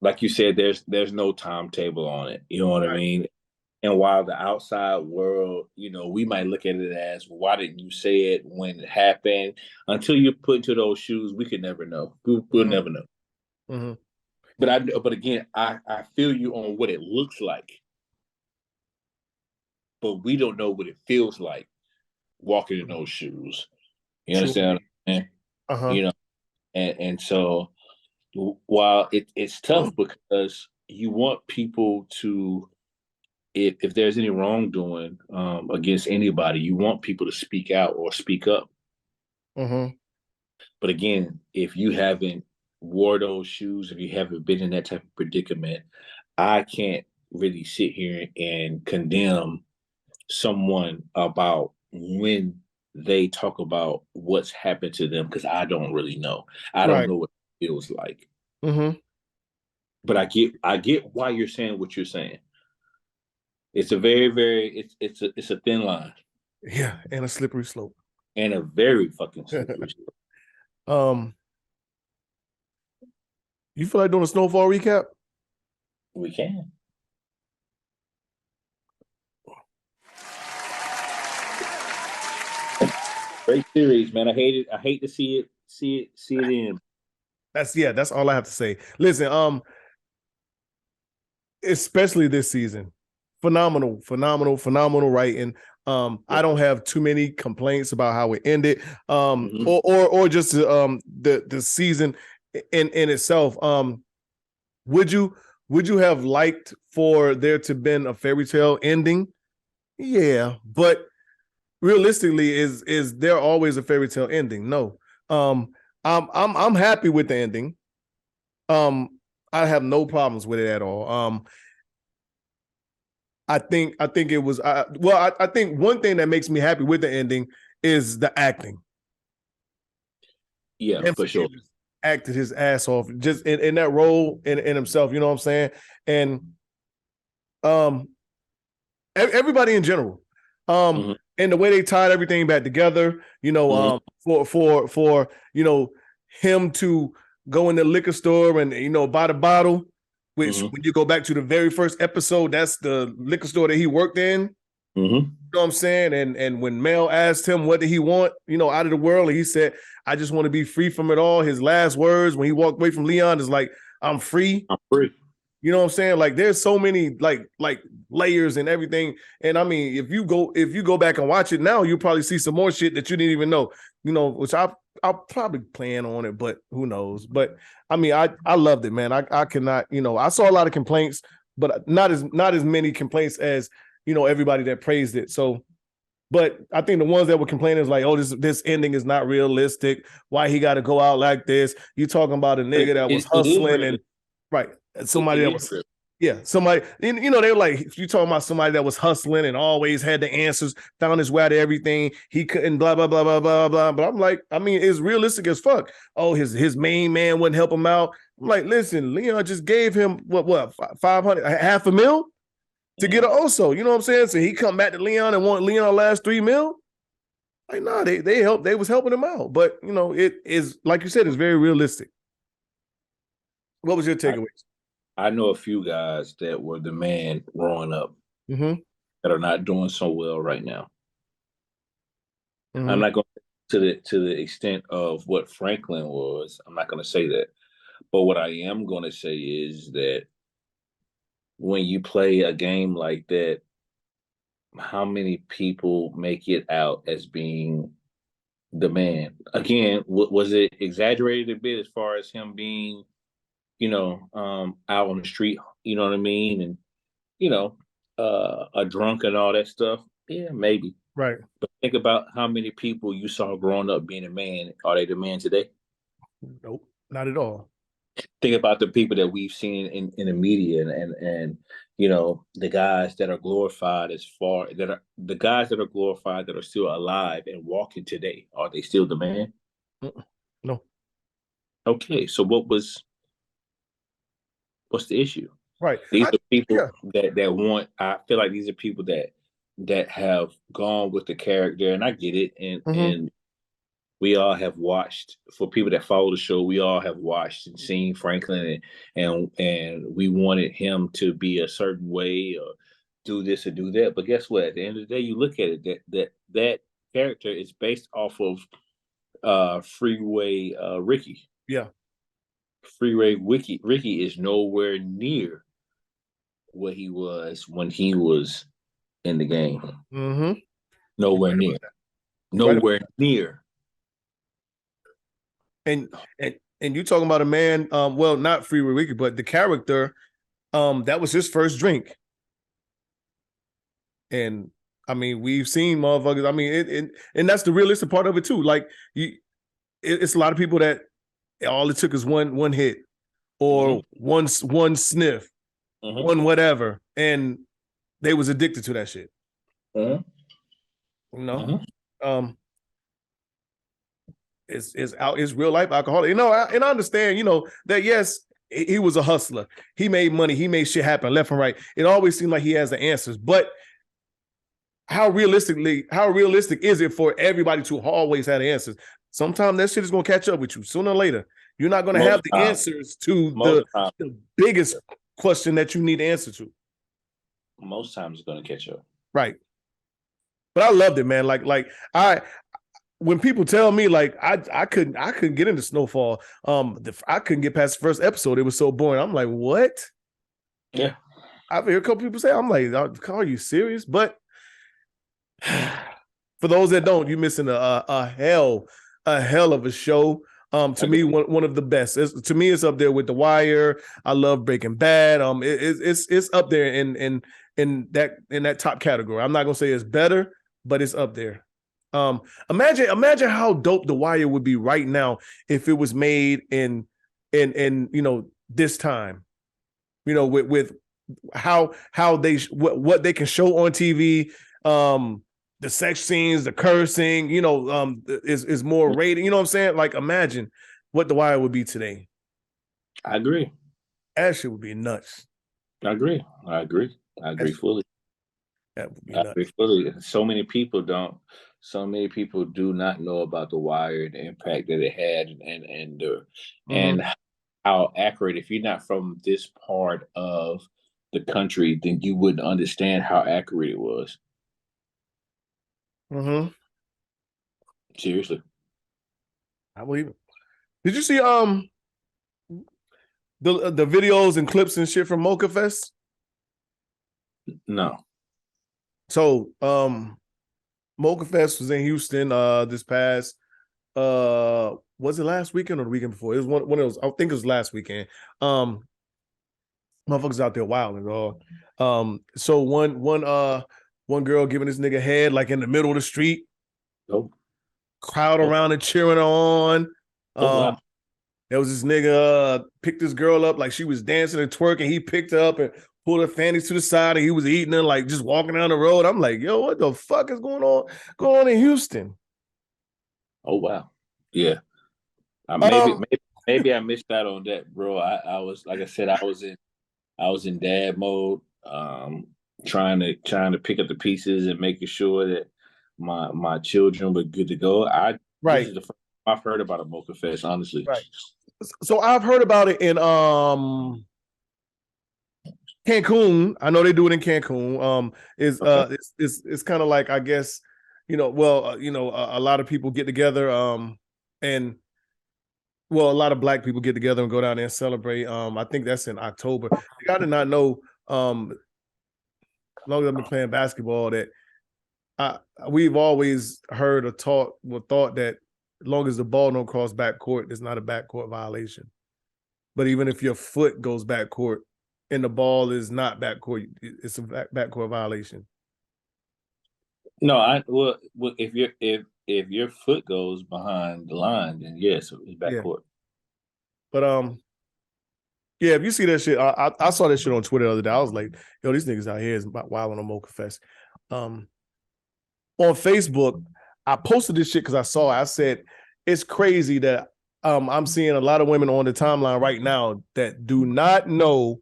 like you said, there's no timetable on it. You know what I Right. mean? And while the outside world, we might look at it as, why didn't you say it when it happened? Until you're put into those shoes, we could never know. We'll never know. Mm-hmm. But again, I feel you on what it looks like, but we don't know what it feels like walking in those shoes. You True. understand what I'm saying? Uh-huh. And so while it's tough because you want people to, if there's any wrongdoing against anybody, you want people to speak out or speak up. Mm-hmm. But again, if you haven't wore those shoes, if you haven't been in that type of predicament, I can't really sit here and condemn someone about when they talk about what's happened to them because I don't really know. I don't Right. know what it feels like. Mm-hmm. But I get why you're saying what you're saying. It's a very, very it's a thin line. Yeah, and a slippery slope. And a very fucking slippery slope. You feel like doing a Snowfall recap? We can. Great series, man. I hate to see it in. That's all I have to say. Listen, especially this season. Phenomenal writing. I don't have too many complaints about how it ended. Or just the season in itself. Would you have liked for there to been a fairy tale ending? Yeah, but realistically, is there always a fairy tale ending? No. I'm happy with the ending. I have no problems with it at all. I think it was I think one thing that makes me happy with the ending is the acting. Yeah, for sure. Acted his ass off just in that role in himself, you know what I'm saying? And everybody in general. And the way they tied everything back together, for him to go in the liquor store and buy the bottle, which when you go back to the very first episode, that's the liquor store that he worked in. You know what I'm saying? And when Mel asked him what did he want, out of the world, and he said, I just want to be free from it all. His last words when he walked away from Leon is like, I'm free. I'm free. You know what I'm saying? Like there's so many like layers and everything. And I mean, if you go back and watch it now, you'll probably see some more shit that you didn't even know, which I'll probably plan on it, but who knows? But I mean, I loved it, man. I cannot, I saw a lot of complaints, but not as many complaints as, everybody that praised it. So, but I think the ones that were complaining is like, oh, this ending is not realistic. Why he got to go out like this? You talking about a nigga that was hustling and right. Somebody that was, somebody, they were like, you talking about somebody that was hustling and always had the answers, found his way to everything. He couldn't blah, blah, blah, blah, blah, blah. But I'm like, I mean, it's realistic as fuck. Oh, his main man wouldn't help him out. I'm like, listen, Leon just gave him what, 500, $500,000 to get an Oso. You know what I'm saying? So he come back to Leon and want Leon last $3 million. Like, nah, they helped. They was helping him out. But, it is, like you said, it's very realistic. What was your takeaways? I know a few guys that were the man growing up that are not doing so well right now. I'm not going to the extent of what Franklin was. I'm not going to say that. But what I am going to say is that when you play a game like that, how many people make it out as being the man? Again, was it exaggerated a bit as far as him being out on the street, you know what I mean? And, a drunk and all that stuff. Yeah, maybe. Right. But think about how many people you saw growing up being a man. Are they the man today? Nope, not at all. Think about the people that we've seen in the media and the guys that are glorified the guys that are glorified that are still alive and walking today. Are they still the man? No. Okay, so what's the issue? Right. These are people that want. I feel like these are people that have gone with the character, and I get it. And we all have watched. For people that follow the show, we all have watched and seen Franklin, and we wanted him to be a certain way or do this or do that. But guess what? At the end of the day, you look at it that character is based off of Freeway Ricky. Yeah. Freeway Ricky is nowhere near what he was when he was in the game. Nowhere near. Nowhere near. And you talking about a man, well, not Freeway Ricky, but the character, that was his first drink. And I mean, we've seen motherfuckers. I mean, and that's the realistic part of it too. Like it's a lot of people that all it took is one hit or one sniff, one whatever, and they was addicted to that shit. It's real life alcoholic. And I understand, that yes, he was a hustler. He made money. He made shit happen left and right. It always seemed like he has the answers, but how realistic is it for everybody to always have the answers? Sometimes that shit is going to catch up with you sooner or later. You're not going to have the answers to the biggest question that you need the answer to. Most times it's going to catch up. Right. But I loved it, man. When people tell me like I couldn't get into Snowfall, I couldn't get past the first episode. It was so boring. I'm like, what? Yeah. I've heard a couple people say, I'm like, are you serious? But for those that don't, you're missing a hell of a show. To me, one of the best. To me, it's up there with The Wire. I love Breaking Bad. It's up there in that top category. I'm not gonna say it's better, but it's up there. Imagine how dope The Wire would be right now if it was made in this time, with how what they can show on TV, the sex scenes, the cursing, is more rated. You know what I'm saying? Like, imagine what The Wire would be today. I agree. That shit would be nuts. I agree fully. That would be I nuts. fully. So many people don't. So many people do not know about the wire and the impact that it had, and how accurate. If you're not from this part of the country, then you wouldn't understand how accurate it was. Seriously. I believe it. Did you see the videos and clips and shit from Mocha Fest? No. So Mocha Fest was in Houston this past was it last weekend or the weekend before? It was one of those, I think it was last weekend. Motherfuckers out there wilding, dog. So one girl giving this nigga head like in the middle of the street. Nope. Crowd around and cheering her on. Wow. There was this nigga picked this girl up like she was dancing and twerking. He picked her up and pulled her fannies to the side, and he was eating her like just walking down the road. I'm like, yo, what the fuck is going on in Houston? Oh wow. Yeah. Maybe I missed out on that, bro. I was, like I said, I was in dad mode, trying to pick up the pieces and making sure that my children were good to go. This is the first time I've heard about a Mocha Fest, honestly. Right. So I've heard about it in Cancun. I know they do it in Cancun. It's kind of like, I guess, a lot of people get together, and a lot of black people get together and go down there and celebrate. I think that's in October. I did not know, as long as I've been playing basketball, that we've always heard or thought that as long as the ball don't cross backcourt, it's not a backcourt violation. But even if your foot goes backcourt and the ball is not backcourt, it's a backcourt violation. No, if your foot goes behind the line, then yes, it's backcourt. But yeah, if you see that shit, I saw that shit on Twitter the other day. I was like, yo, these niggas out here is wild on a Mocha Fest. On Facebook, I posted this shit because I saw it. I said, it's crazy that I'm seeing a lot of women on the timeline right now that do not know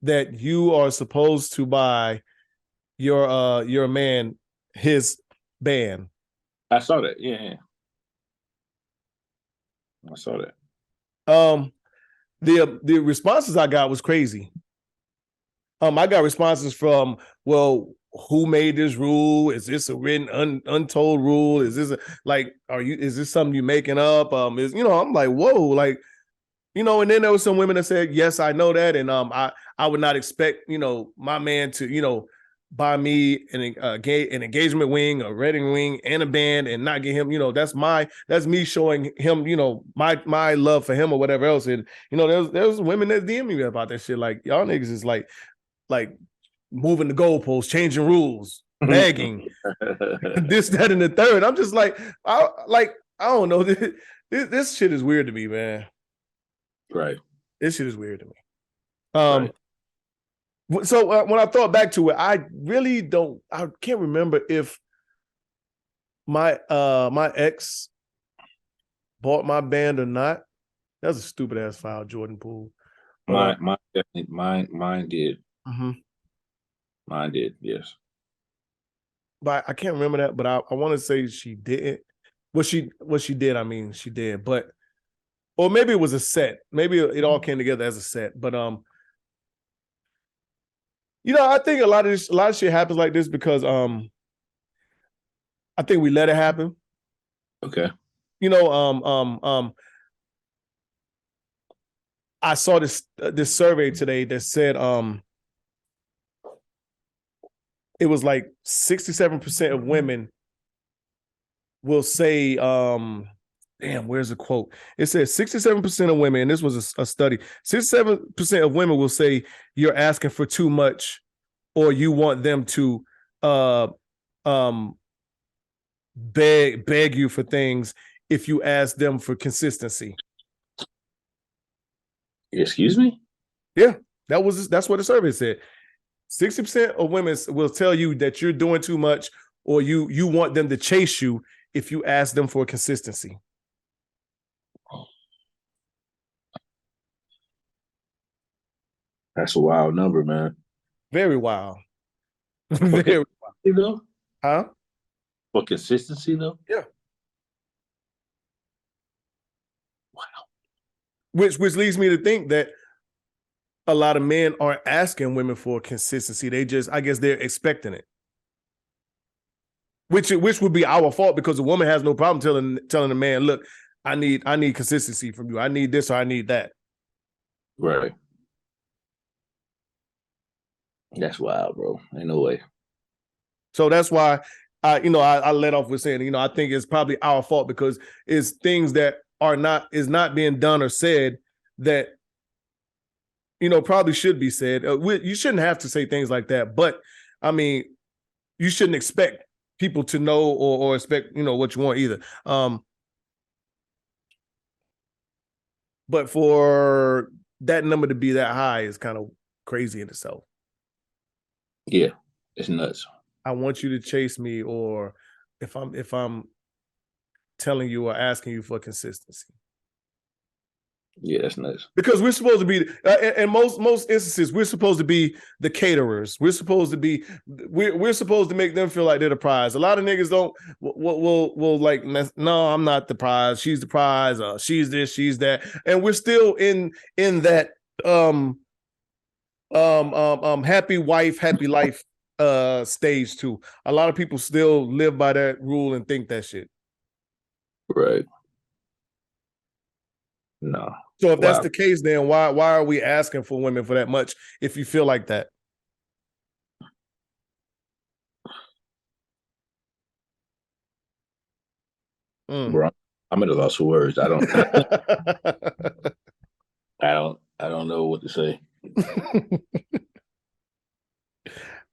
that you are supposed to buy your man his band. I saw that. Yeah. I saw that. The responses I got was crazy. I got responses from, well, who made this rule? Is this a written untold rule? Is this is this something you making up? I'm like, whoa, like, and then there was some women that said, yes, I know that. And I would not expect, my man to, buy me an engagement ring, a wedding ring, and a band, and not get him, that's me showing him, my love for him or whatever else. And, there's women that DM me about that shit. Like, y'all niggas is like moving the goalposts, changing rules, begging, this, that, and the third. I'm just like, I don't know. This shit is weird to me, man. Right. This shit is weird to me. Right. So when I thought back to it, I can't remember if my ex bought my band or not. That was a stupid ass file, Jordan Poole. Mine did. Mm-hmm. Mine did, yes. But I can't remember that. But I want to say she didn't. She did. I mean, she did. But or maybe it was a set. Maybe it all came together as a set. But I think a lot of shit happens like this because I think we let it happen. Okay. I saw this survey today that said it was like 67% of women will say, where's the quote? It says 67% of women, and this was a study, 67% of women will say you're asking for too much or you want them to beg you for things if you ask them for consistency. Excuse me? Yeah, that's what the survey said. 60% of women will tell you that you're doing too much or you want them to chase you if you ask them for consistency. That's a wild number, man. Very wild. Very wild. though? Huh? For consistency though? Yeah. Wow. Which leads me to think that a lot of men aren't asking women for consistency. They just, I guess, they're expecting it. Which would be our fault because the woman has no problem telling the man, look, I need consistency from you. I need this or I need that. Right. That's wild, bro. Ain't no way. So that's why I let off with saying, I think it's probably our fault because it's things that is not being done or said that, probably should be said. You shouldn't have to say things like that, but I mean, you shouldn't expect people to know or expect, what you want either. But for that number to be that high is kind of crazy in itself. Yeah, it's nuts. I want you to chase me, or if I'm telling you or asking you for consistency. Yeah, that's nuts. Because we're supposed to be, in most instances, we're supposed to be the caterers. We're supposed to be, we're supposed to make them feel like they're the prize. A lot of niggas will like, no, I'm not the prize. She's the prize. She's this, she's that, and we're still in that happy wife, happy life stage too. A lot of people still live by that rule and think that shit. Right. No. So if that's the case, then why are we asking for women for that much if you feel like that? Bro, I'm at a loss of words. I don't I don't know what to say.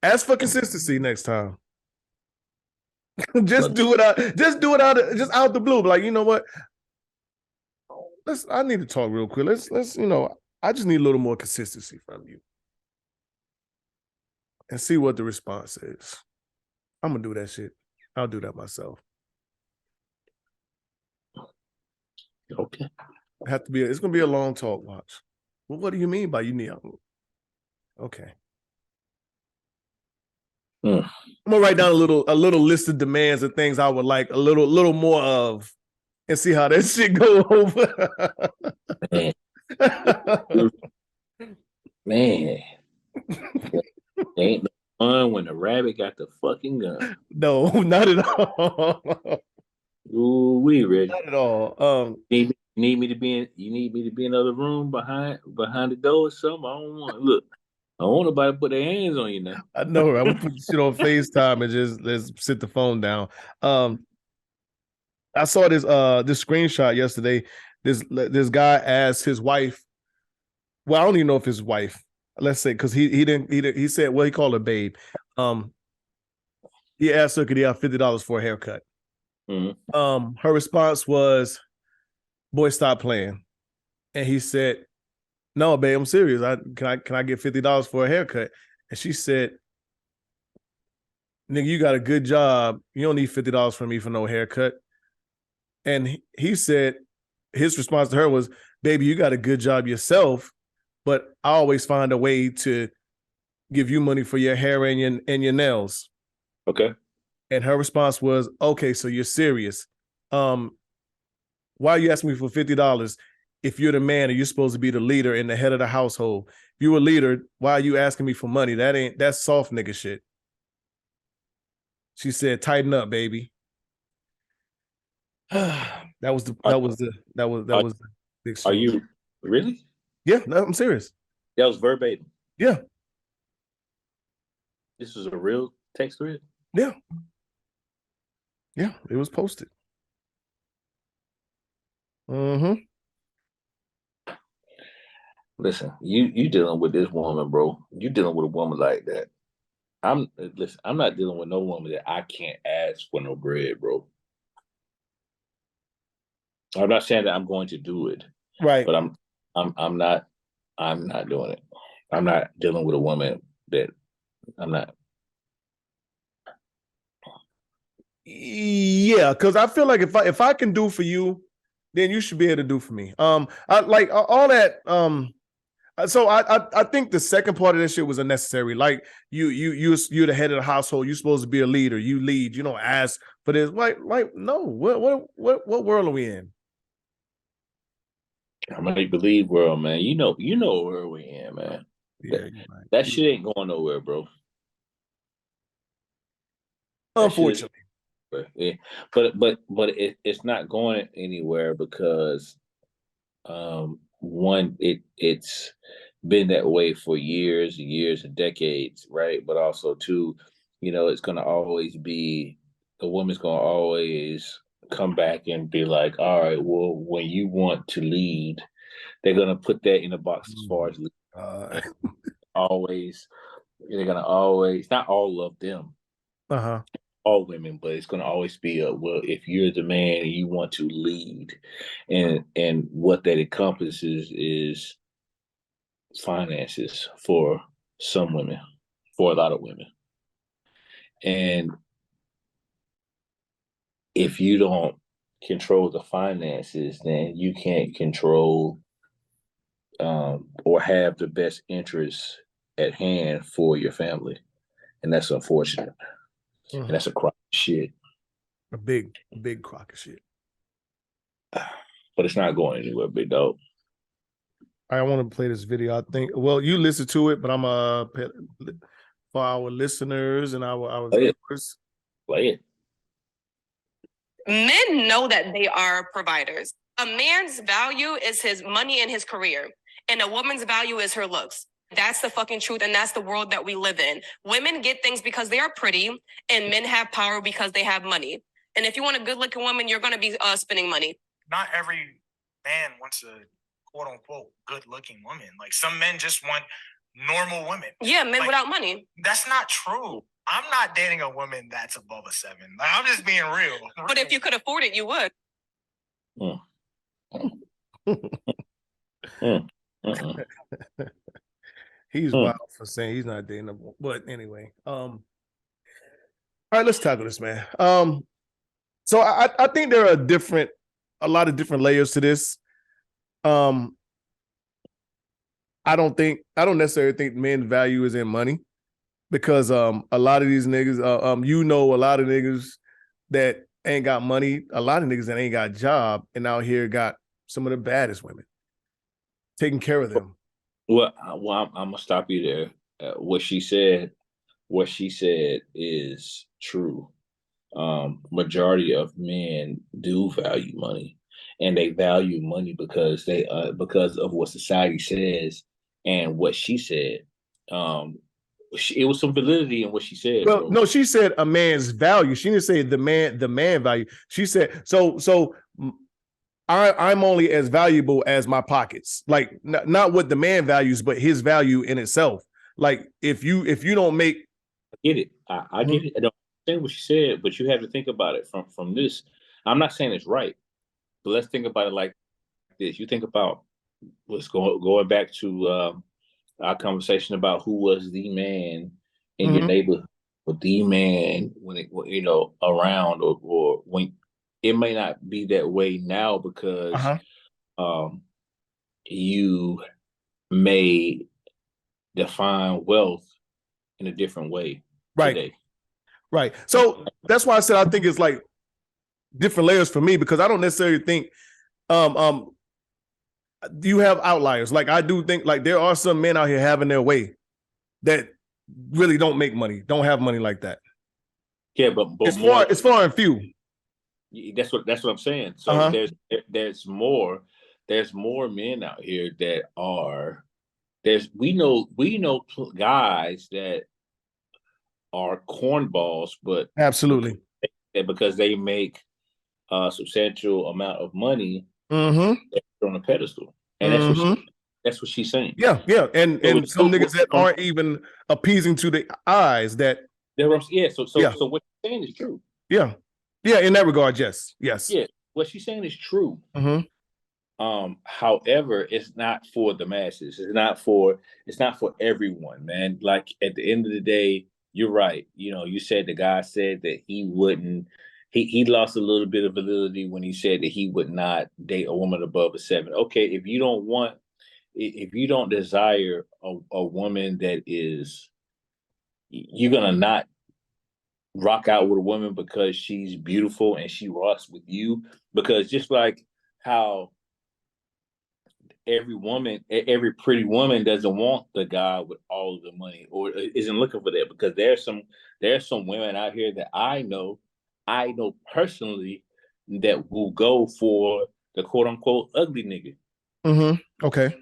Ask for consistency next time. Just do it out the blue. But like, you know what? I need to talk real quick. Let's I just need a little more consistency from you. And see what the response is. I'm gonna do that shit. I'll do that myself. Okay. It's gonna be a long talk. Watch. Well, what do you mean by you need? Okay. I'm gonna write down a little list of demands and things I would like a little more of, and see how that shit go over. Man. Ain't no fun when the rabbit got the fucking gun. No, not at all. Ooh, we ready. Not at all. You need me to be in another room behind the door or something? I don't want nobody to put their hands on you now. I know, right? I'm gonna put shit on FaceTime and just let's sit the phone down. I saw this screenshot yesterday. This guy asked his wife. Well, I don't even know if his wife. Let's say because he said, well, he called her babe. He asked her, could he have $50 for a haircut? Mm-hmm. Her response was, boy, stop playing. And he said, no, babe, I'm serious. Can I get $50 for a haircut? And she said, nigga, you got a good job. You don't need $50 from me for no haircut. And he said, his response to her was, baby, you got a good job yourself, but I always find a way to give you money for your hair and your nails. Okay. And her response was, okay, so you're serious. Why are you asking me for $50? If you're the man and you're supposed to be the leader and the head of the household, if you're a leader, why are you asking me for money? That's soft nigga shit. She said, tighten up, baby. That was the big story. Are you really? Yeah, no, I'm serious. That was verbatim. Yeah. This was a real text thread? Yeah. Yeah, it was posted. Mm-hmm. Listen, you dealing with this woman, bro. You dealing with a woman like that. I'm not dealing with no woman that I can't ask for no bread, bro. I'm not saying that I'm going to do it. Right. But I'm not doing it. I'm not dealing with a woman that I'm not. Yeah, because I feel like if I can do for you, then you should be able to do for me. I like all that. So I think the second part of this shit was unnecessary. Like you're the head of the household. You're supposed to be a leader. You lead. You don't ask for this. Like no. What world are we in? I make believe world, man. You know where we in, man. Yeah, that shit ain't going nowhere, bro. Unfortunately. Yeah. But it's not going anywhere because one, it's been that way for years and years and decades, right? But also two, it's gonna always be, a woman's gonna always come back and be like, all right, well, when you want to lead, they're gonna put that in the box as far as always, they're gonna always, not all of them, all women, but it's gonna always be well, if you're the man and you want to lead, and what that encompasses is finances for some women, for a lot of women. And if you don't control the finances, then you can't control or have the best interests at hand for your family. And that's unfortunate. And that's a crock of shit. A big crock of shit. But it's not going anywhere, big dog. I want to play this video. I think, well, you listen to it, but I'm for our listeners and our viewers. Play it. Men know that they are providers. A man's value is his money and his career, and a woman's value is her looks. That's the fucking truth, and that's the world that we live in. Women get things because they are pretty, and men have power because they have money. And if you want a good-looking woman, you're going to be spending money. Not every man wants a quote-unquote good-looking woman. Like, some men just want normal women. Yeah, men without money. That's not true. I'm not dating a woman that's above a 7. Like, I'm just being real. But if you could afford it, you would. He's wild for saying he's not dating a woman. But anyway, all right, let's tackle this, man. So I think there are a lot of different layers to this. I don't necessarily think men's value is in money, because a lot of these niggas, a lot of niggas that ain't got money, a lot of niggas that ain't got a job and out here got some of the baddest women taking care of them. Well, I'm gonna stop you there. What she said is true. Majority of men do value money, and they value money because of what society says and what she said. It was some validity in what she said. Well, no, she said a man's value. She didn't say the man value. She said so. I'm only as valuable as my pockets. Like not what the man values, but his value in itself. Like if you don't make, I get it. I get it. I don't understand what she said, but you have to think about it from this. I'm not saying it's right, but let's think about it like this. You think about what's going back to our conversation about who was the man in your neighborhood, or the man when it, around, or when. It may not be that way now because you may define wealth in a different way today. Right. So that's why I said I think it's like different layers for me, because I don't necessarily think you have outliers. Like I do think like there are some men out here having their way that really don't make money, don't have money like that. Yeah, but it's far and few. That's what I'm saying. So there's more men out here that are we know guys that are cornballs, but absolutely because they make a substantial amount of money, they're on a pedestal, and that's what she's saying. Yeah, and some niggas that aren't even appeasing to the eyes that. So what you're saying is true. Yeah. Yeah, in that regard, yes. Yeah, what she's saying is true. However, it's not for the masses. It's not for everyone, man. Like at the end of the day, you're right. You said the guy said that he wouldn't. He lost a little bit of validity when he said that he would not date a woman above a 7. Okay, if you don't want if you don't desire a woman that is, you're gonna not rock out with a woman because she's beautiful and she rocks with you. Because just like how every pretty woman doesn't want the guy with all of the money or isn't looking for that, because there's some women out here that I know personally that will go for the quote unquote ugly nigga. Mm-hmm. Okay.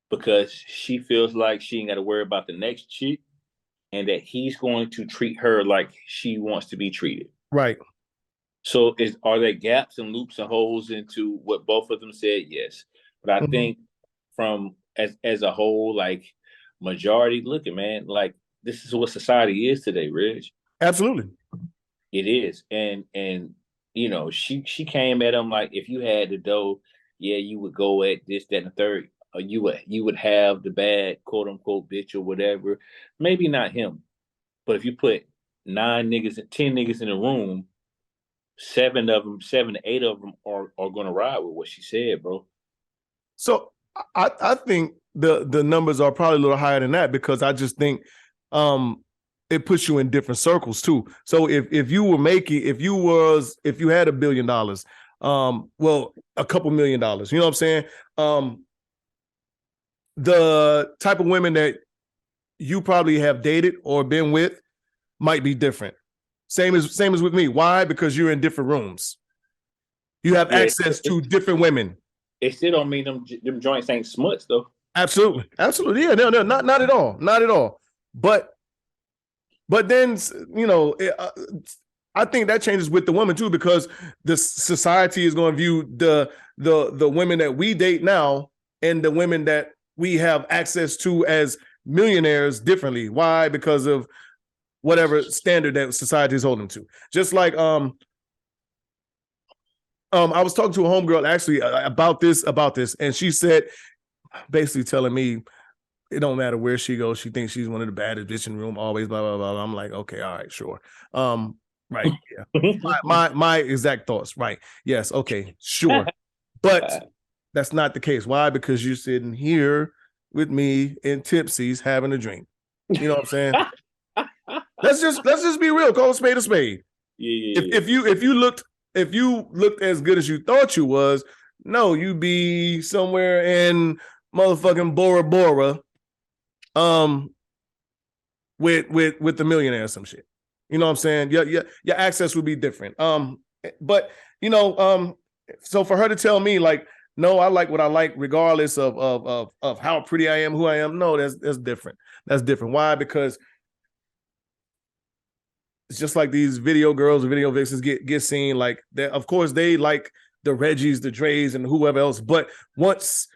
Because she feels like she ain't got to worry about the next chick and that he's going to treat her like she wants to be treated. Right. So are there gaps and loops and holes into what both of them said? Yes. But I think from as a whole, like majority, look at man, like this is what society is today, Rich. Absolutely. It is. And you know, she came at him like if you had the dough, yeah, you would go at this, that, and the third. Or you would have the bad quote unquote bitch or whatever. Maybe not him. But if you put 10 niggas in a room, 7 to 8 of them are gonna ride with what she said, bro. So I think the numbers are probably a little higher than that, because I just think it puts you in different circles too. So if you were making, if you had $1 billion, well, a couple $1 million, you know what I'm saying? The type of women that you probably have dated or been with might be different. Same as with me. Why? Because you're in different rooms. You have access to different women. It still don't mean them joints ain't smuts though. Absolutely. Yeah, no, not at all. But then, you know, I think that changes with the woman too, because the society is going to view the women that we date now and the women that we have access to as millionaires differently. Why? Because of whatever standard that society is holding to. Just like I was talking to a homegirl actually about this, and she said, basically telling me it don't matter where she goes, she thinks she's one of the baddest bitch in the room, always blah blah blah. I'm like, okay, all right, sure. Right, yeah. my exact thoughts, right? Yes, okay, sure. But that's not the case. Why? Because you're sitting here with me in tipsies having a drink. You know what I'm saying? let's just be real. Call a spade a spade. Yeah. If you looked as good as you thought you was, no, you'd be somewhere in motherfucking Bora Bora, with the millionaire or some shit. You know what I'm saying? Your access would be different. But you know, so for her to tell me like, no, I like what I like, regardless of how pretty I am, who I am. No, that's different. That's different. Why? Because it's just like these video girls or video vixens get seen. Like, of course, they like the Reggies, the Dre's, and whoever else. But once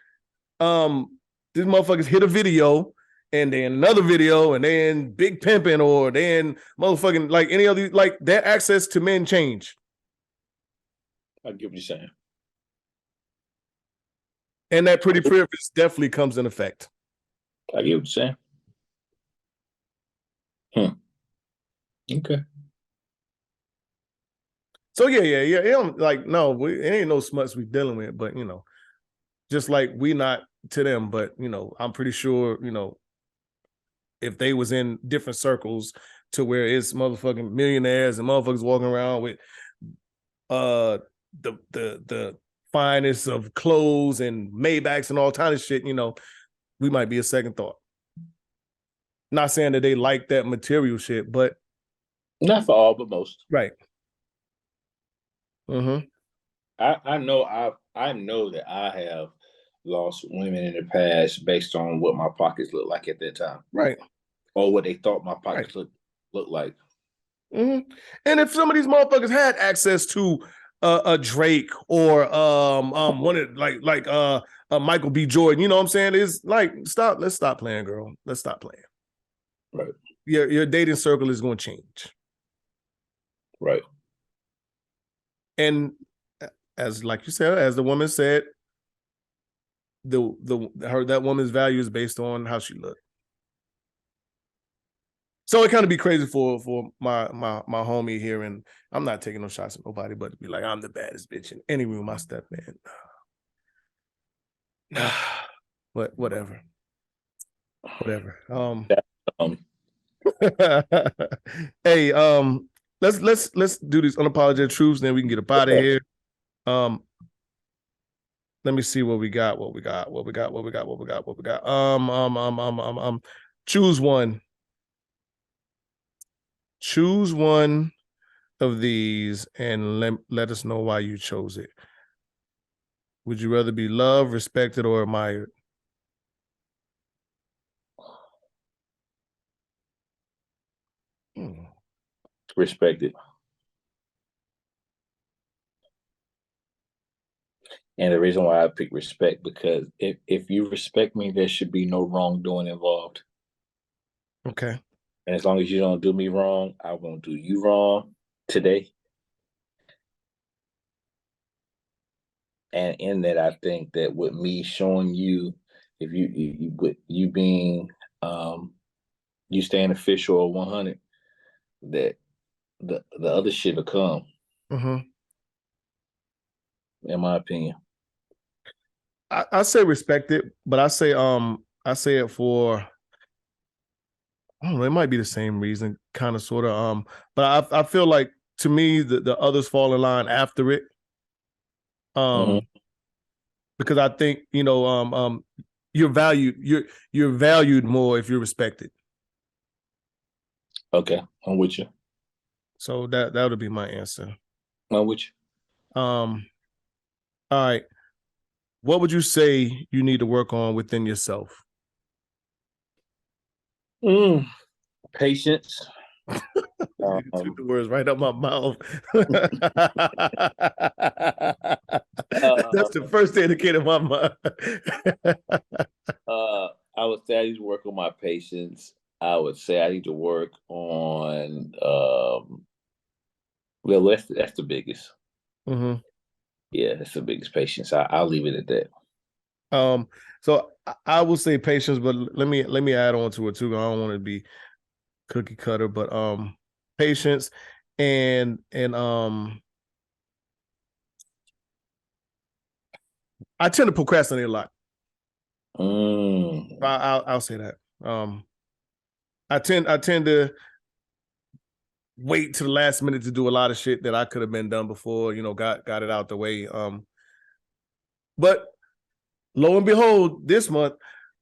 these motherfuckers hit a video, and then another video, and then big pimping, or then motherfucking like any other, like their access to men change. I get what you're saying. And that pretty privilege definitely comes in effect. I get what you're saying. Okay. So yeah. It like, no, it ain't no smuts we dealing with, but you know, just like we not to them, but you know, I'm pretty sure, you know, if they was in different circles to where it's motherfucking millionaires and motherfuckers walking around with the finest of clothes and Maybachs and all kind of shit, you know, we might be a second thought. Not saying that they like that material shit, but not for all, but most. Right. I know that I have lost women in the past based on what my pockets looked like at that time. Right. Or what they thought my pockets looked like. And if some of these motherfuckers had access to a Drake or one of like Michael B. Jordan, you know what I'm saying? It's like, let's stop playing, girl. Let's stop playing. Right. Your dating circle is going to change. Right. And as like you said, as the woman said, that woman's value is based on how she looked. So it kind of be crazy for my homie here, and I'm not taking no shots at nobody, but to be like, I'm the baddest bitch in any room I step in. Whatever. Um, Hey, let's do these unapologetic truths, then we can get up out of here. Let me see what we got. Choose one. Choose one of these and let us know why you chose it. Would you rather be loved, respected, or admired? Respected. And the reason why I pick respect, because if you respect me, there should be no wrongdoing involved. Okay. And as long as you don't do me wrong, I won't do you wrong today. And in that, I think that with me showing you, if you being you staying official or 100, that the other shit will come. Mm-hmm. In my opinion. I say respect it, but I say it for, I don't know, it might be the same reason, kind of, sort of. But I feel like, to me, the others fall in line after it. Because I think, you're valued. You're valued more if you're respected. Okay, I'm with you. So that would be my answer. I'm with you. All right. What would you say you need to work on within yourself? Patience. You took the words right out my mouth. That's the first thing that came to my mind. I would say I need to work on my patience. I would say I need to work on well, that's the biggest. Mm-hmm. Yeah, that's the biggest, patience. I'll leave it at that. So I will say patience, but let me add on to it too. I don't want to be cookie cutter, but patience and I tend to procrastinate a lot. I'll say that. I tend to wait to the last minute to do a lot of shit that I could have been done before, got it out the way. But lo and behold, this month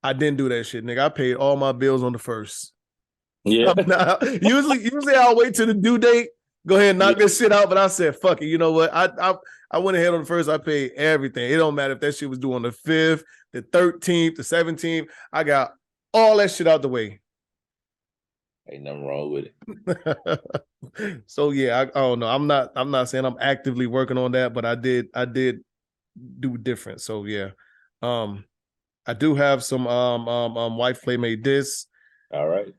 I didn't do that shit, nigga. I paid all my bills on the first. Yeah. Usually I'll wait till the due date, go ahead and knock this shit out. But I said, fuck it. You know what? I went ahead on the first. I paid everything. It don't matter if that shit was due on the 5th, the 13th, the 17th. I got all that shit out the way. Ain't nothing wrong with it. So yeah, I don't know. I'm not saying I'm actively working on that, but I did do different. So yeah. I do have some wife playmate discs. All right.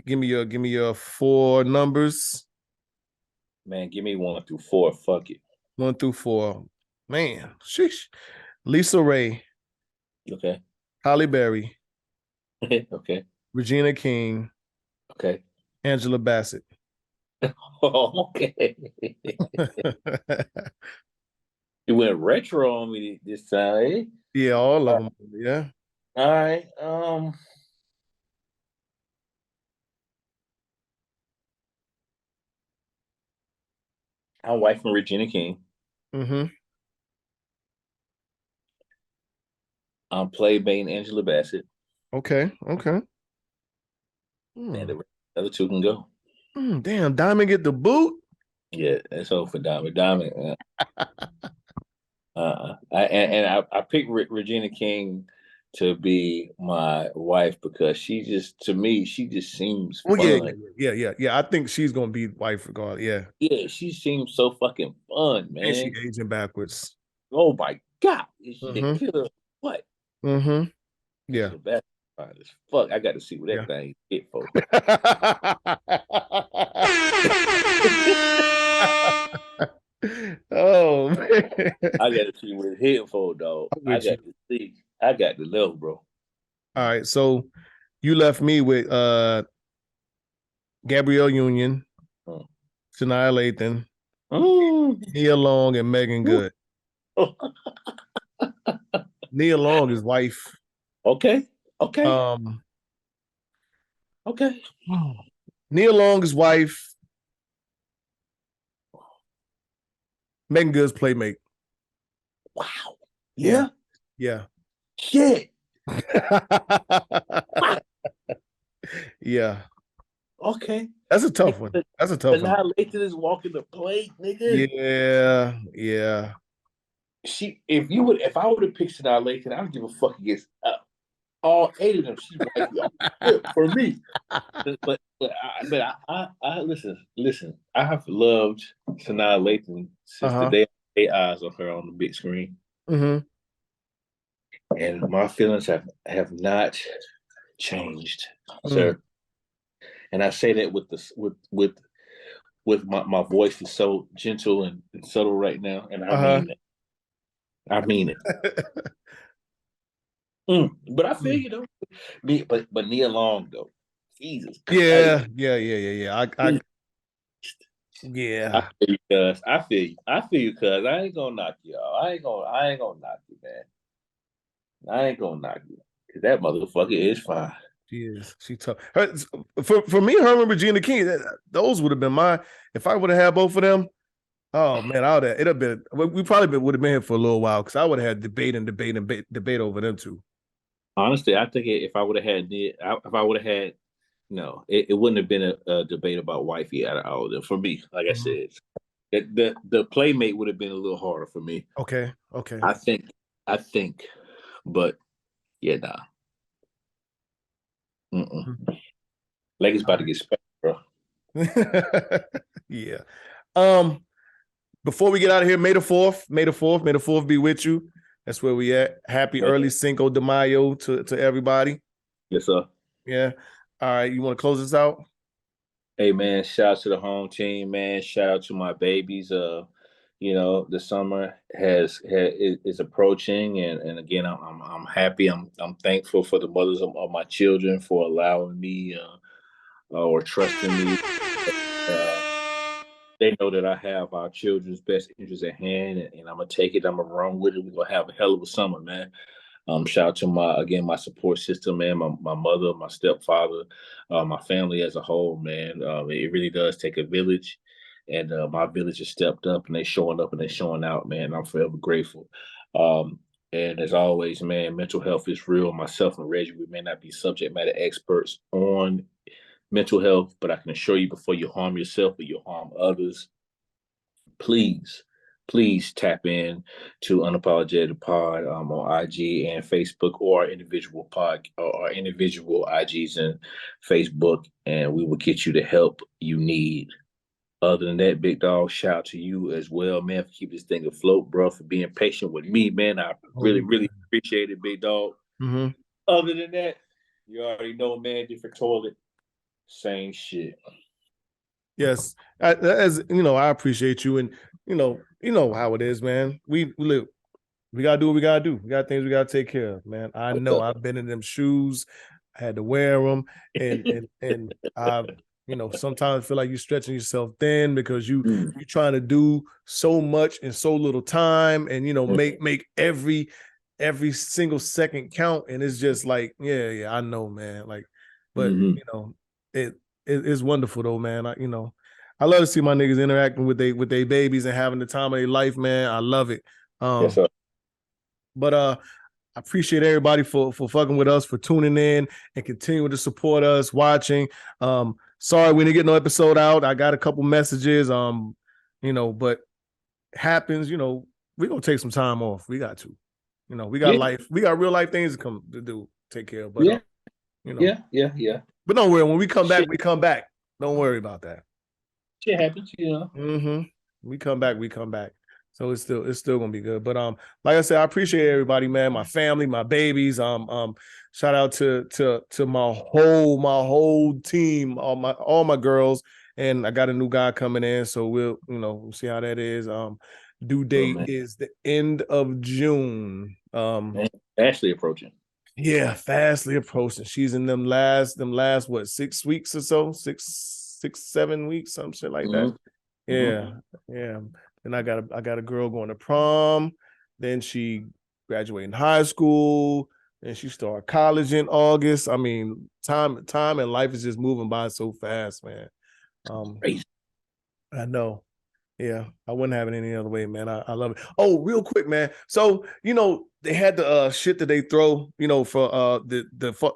Give me your 4 numbers. Man, give me 1 through 4. Fuck it. 1 through 4. Man, sheesh. Lisa Ray. Okay. Halle Berry. Okay. Regina King. Okay. Angela Bassett. Oh, okay. You went retro on me this time, eh? Yeah, all of them. Yeah. All right. I'm wife from Regina King. Mm-hmm. I'm playmate Angela Bassett. Okay. And the other 2 can go. Damn, Diamond get the boot? Yeah, that's all for Diamond. Diamond. I picked Regina King to be my wife because she just seems fun. Yeah. I think she's gonna be wife regardless. Yeah. Yeah, she seems so fucking fun, man. And she aging backwards. Oh my god, is she the killer? What? Mm-hmm. Yeah. The best fine as fuck. I got to see what that thing hit for. Oh man. I got to see what it hit for, dog. I got to see. I got to know, bro. All right, so you left me with Gabrielle Union, Shania Lathan, Nia Long, and Megan Good. Nia Long is wife. Okay. Okay. Um, Okay. Nia Long's wife, Megan Good's playmate. Wow. Yeah. Yeah. Yeah. Shit. Yeah. Okay. That's a tough one. That's a tough one. Annihilation is walking the plate, nigga. Yeah. Yeah. If I would have picked Annihilation, I would give a fuck against all 8 of them. She's right for me. But I listen. I have loved Sanaa Lathan since the day I laid eyes on her on the big screen, Mm-hmm. and my feelings have not changed, sir. And I say that with my voice is so gentle and subtle right now, and I mean it. I mean it. But I feel you though. But Nia Long though, Jesus. Yeah. I feel you, cuz. I feel you. I feel you, cuz. I ain't gonna knock you out. I ain't gonna knock you, man. I ain't gonna knock you. Cause that motherfucker is fine. She is. She tough. For me, her and Regina King, those would have been my. If I would have had both of them, oh man, I would have. It'd have been. We probably would have been here for a little while because I would have had debate over them two. Honestly, I think if I would have had if I would have had no, it wouldn't have been a debate about wifey out of all of them. For me, like I said, the playmate would have been a little harder for me. Okay. I think, but yeah, nah. Like it's about to get special, bro. Yeah. Before we get out of here, May the 4th be with you. That's where we at. Happy early Cinco de Mayo to everybody. Yes, sir. Yeah. All right. You want to close this out? Hey man, shout out to the home team, man. Shout out to my babies. The summer is approaching, and again, I'm happy. I'm thankful for the mothers of my children for allowing me or trusting me. They know that I have our children's best interests at hand, and I'm gonna take it. I'm gonna run with it. We're gonna have a hell of a summer, man. Shout out to my support system, man. My mother, my stepfather, my family as a whole, man. It really does take a village, and my village has stepped up, and they're showing up and they're showing out, man. I'm forever grateful. And as always, man, mental health is real. Myself and Reggie, we may not be subject matter experts on mental health, but I can assure you, before you harm yourself or you harm others, please tap in to Unapologetic Pod on IG and Facebook, or our individual IGs and Facebook, and we will get you the help you need. Other than that, big dog, shout out to you as well, man, for keeping this thing afloat, bro, for being patient with me, man. I really appreciate it, big dog. Other than that, you already know, man, different toilet, same shit. Yes, as you know, I appreciate you, and you know how it is, man. We live. We gotta do what we gotta do. We got things we gotta take care of, man. I know I've been in them shoes. I had to wear them, and I, sometimes feel like you're stretching yourself thin because you're trying to do so much in so little time, and make every single second count, and it's just like, yeah, I know, man. Like, but it's wonderful though, man. I love to see my niggas interacting with their babies and having the time of their life, man. I love it. Yes, sir. But I appreciate everybody for fucking with us, for tuning in and continuing to support us, watching. Sorry we didn't get no episode out. I got a couple messages. But happens, we're gonna take some time off. We got to. We got life, we got real life things to do, take care of. But yeah. But don't worry, when we come back, we come back. Don't worry about that. Shit happens, We come back. So it's still gonna be good. But like I said, I appreciate everybody, man. My family, my babies. Shout out to my whole team, all my girls, and I got a new guy coming in, so we'll see how that is. Due date is the end of June. Fastly approaching. Yeah, fastly approaching. She's in them last what, 6 weeks or so, 7 weeks, some shit like that. Yeah. And I got a girl going to prom. Then she graduating high school. and she started college in August. I mean, time and life is just moving by so fast, man. Crazy. I know. Yeah, I wouldn't have it any other way, man. I love it. Oh, real quick, man. So, they had the shit that they throw, for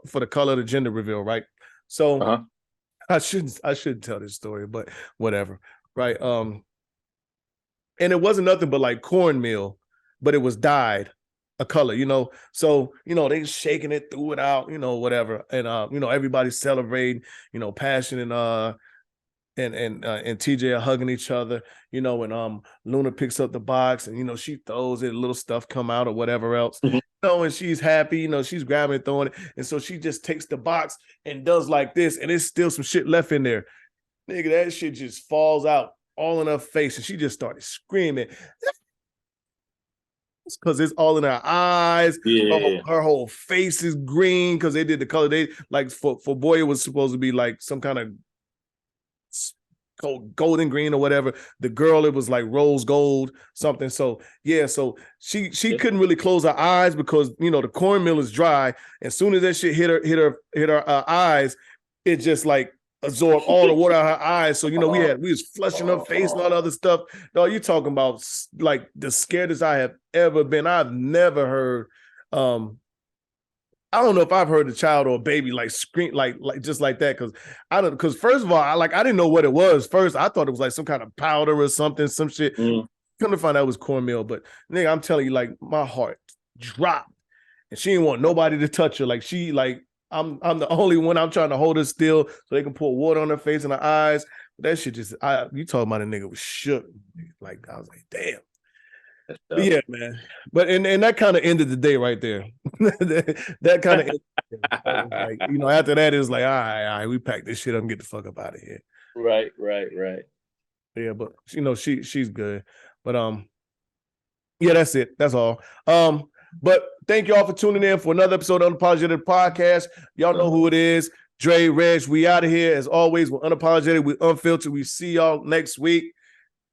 for the color of the gender reveal, right? So Uh-huh. I shouldn't tell this story, but whatever. Right. And it wasn't nothing but like cornmeal, but it was dyed a color, So, they shaking it, threw it out, whatever. And everybody's celebrating, Passion and TJ are hugging each other, and Luna picks up the box and she throws it, little stuff come out or whatever else. And she's happy, she's grabbing it, throwing it. And so she just takes the box and does like this, and there's still some shit left in there. Nigga, that shit just falls out all in her face, and she just started screaming. It's because it's all in her eyes. Yeah. Her whole face is green because they did the color. They like for boy, it was supposed to be like some kind of golden green or whatever. The girl, it was like rose gold something. So yeah, so she couldn't really close her eyes because the cornmeal is dry. As soon as that shit hit her eyes, it just like absorbed all the water out of her eyes. So we was flushing her face and all the other stuff. No, you talking about like the scaredest I have ever been. I've never heard I don't know if I've heard a child or a baby like scream like just like that, because first of all, I didn't know what it was. First, I thought it was like some kind of powder or something, some shit. Couldn't find out it was cornmeal, but nigga, I'm telling you, like my heart dropped, and she didn't want nobody to touch her. Like I'm the only one. I'm trying to hold her still so they can pour water on her face and her eyes. But that shit you talking about a nigga was shook. Like I was like, damn. But yeah, man. But and that kind of ended the day right there. that kind of like, after that, it was like, all right, we pack this shit up and get the fuck up out of here. Right. Yeah, but she's good. But yeah, that's it. That's all. But thank y'all for tuning in for another episode of Unapologetic Podcast. Y'all know who it is. Dre, Reg, we out of here. As always, we're unapologetic, we're unfiltered. We see y'all next week.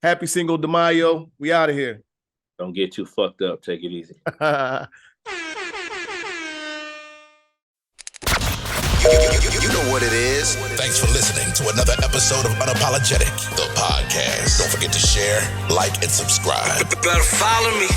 Happy Cinco de Mayo. We out of here. Don't get too fucked up. Take it easy. You know what it is. Thanks for listening to another episode of Unapologetic, the podcast. Don't forget to share, like, and subscribe. Better follow me.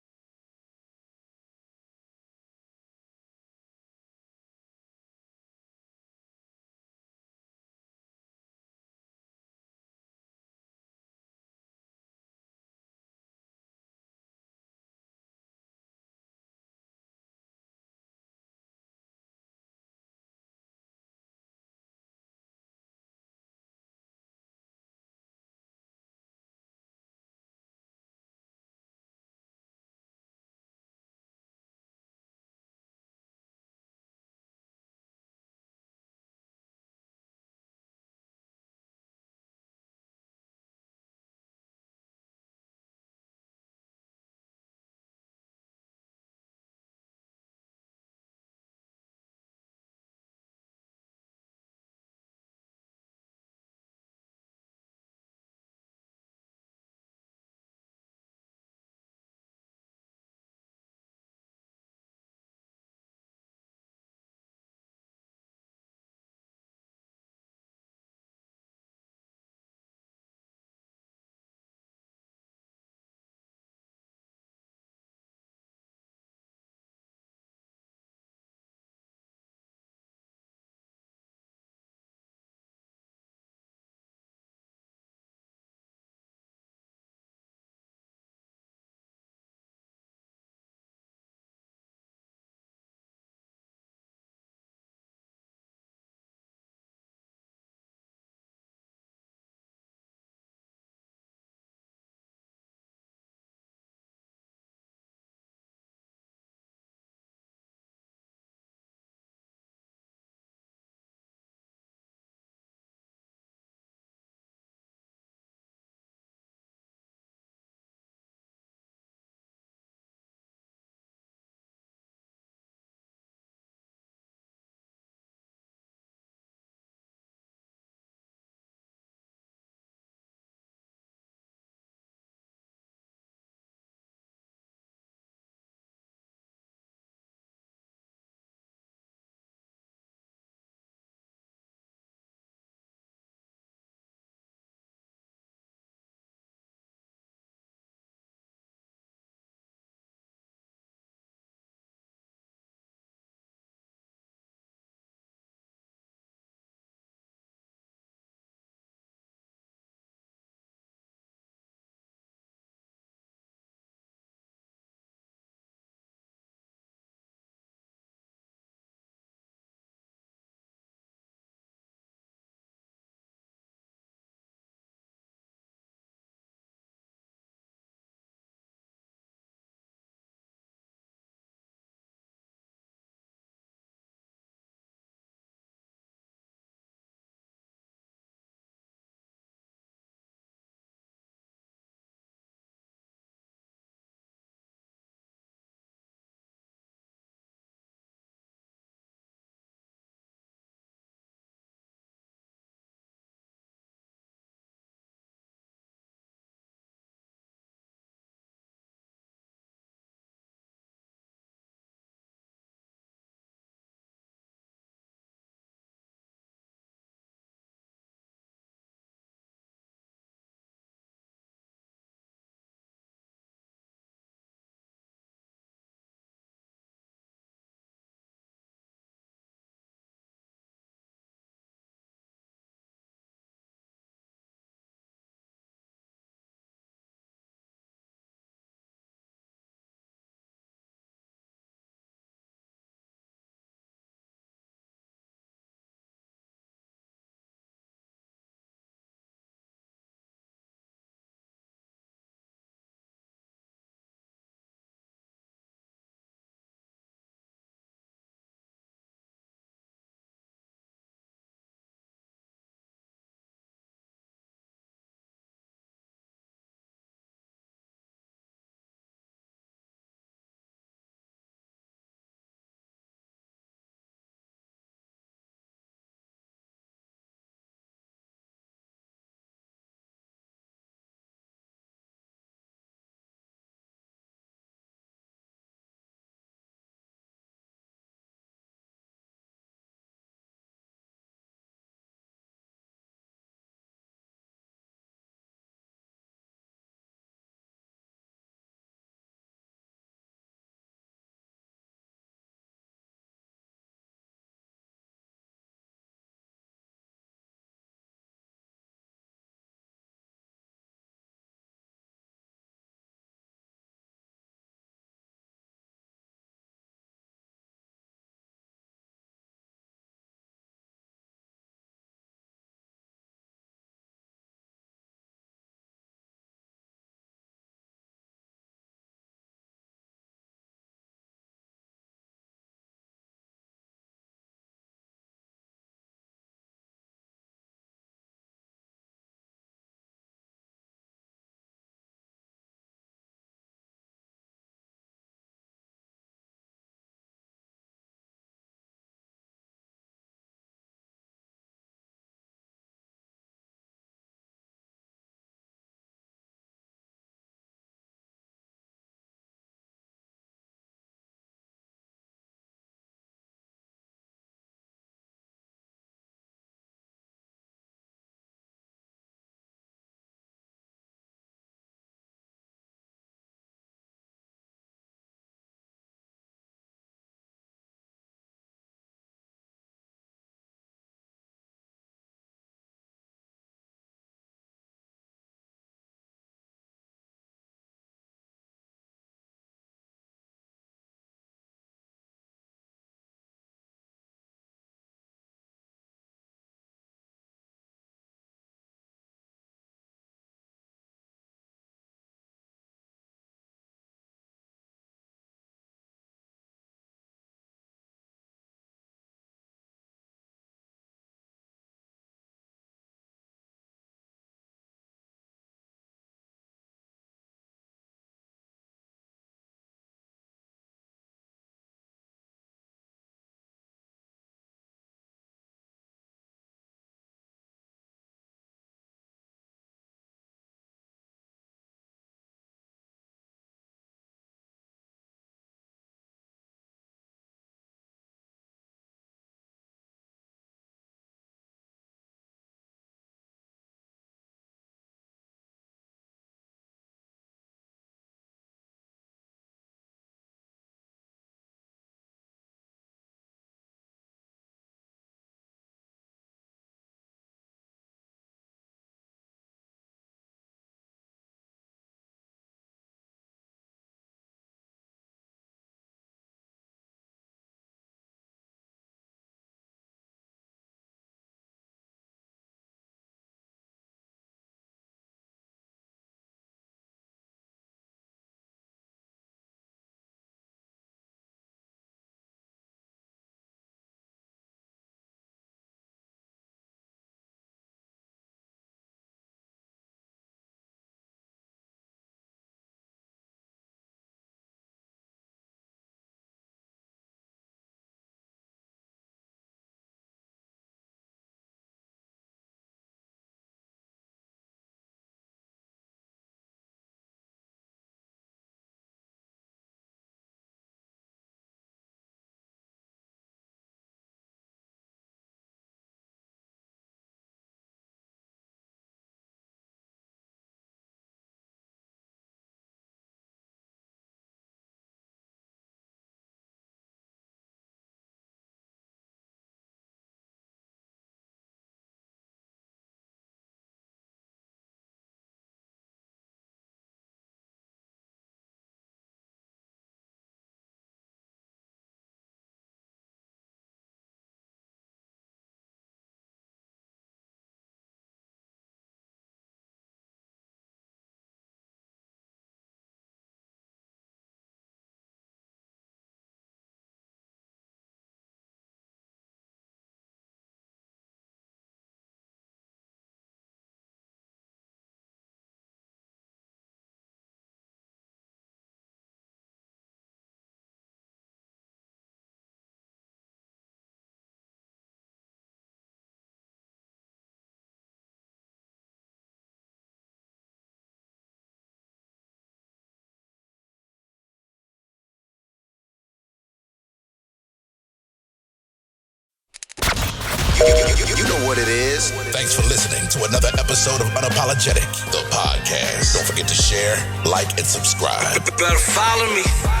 Thanks for listening to another episode of Unapologetic, the podcast. Don't forget to share, like, and subscribe. Better follow me.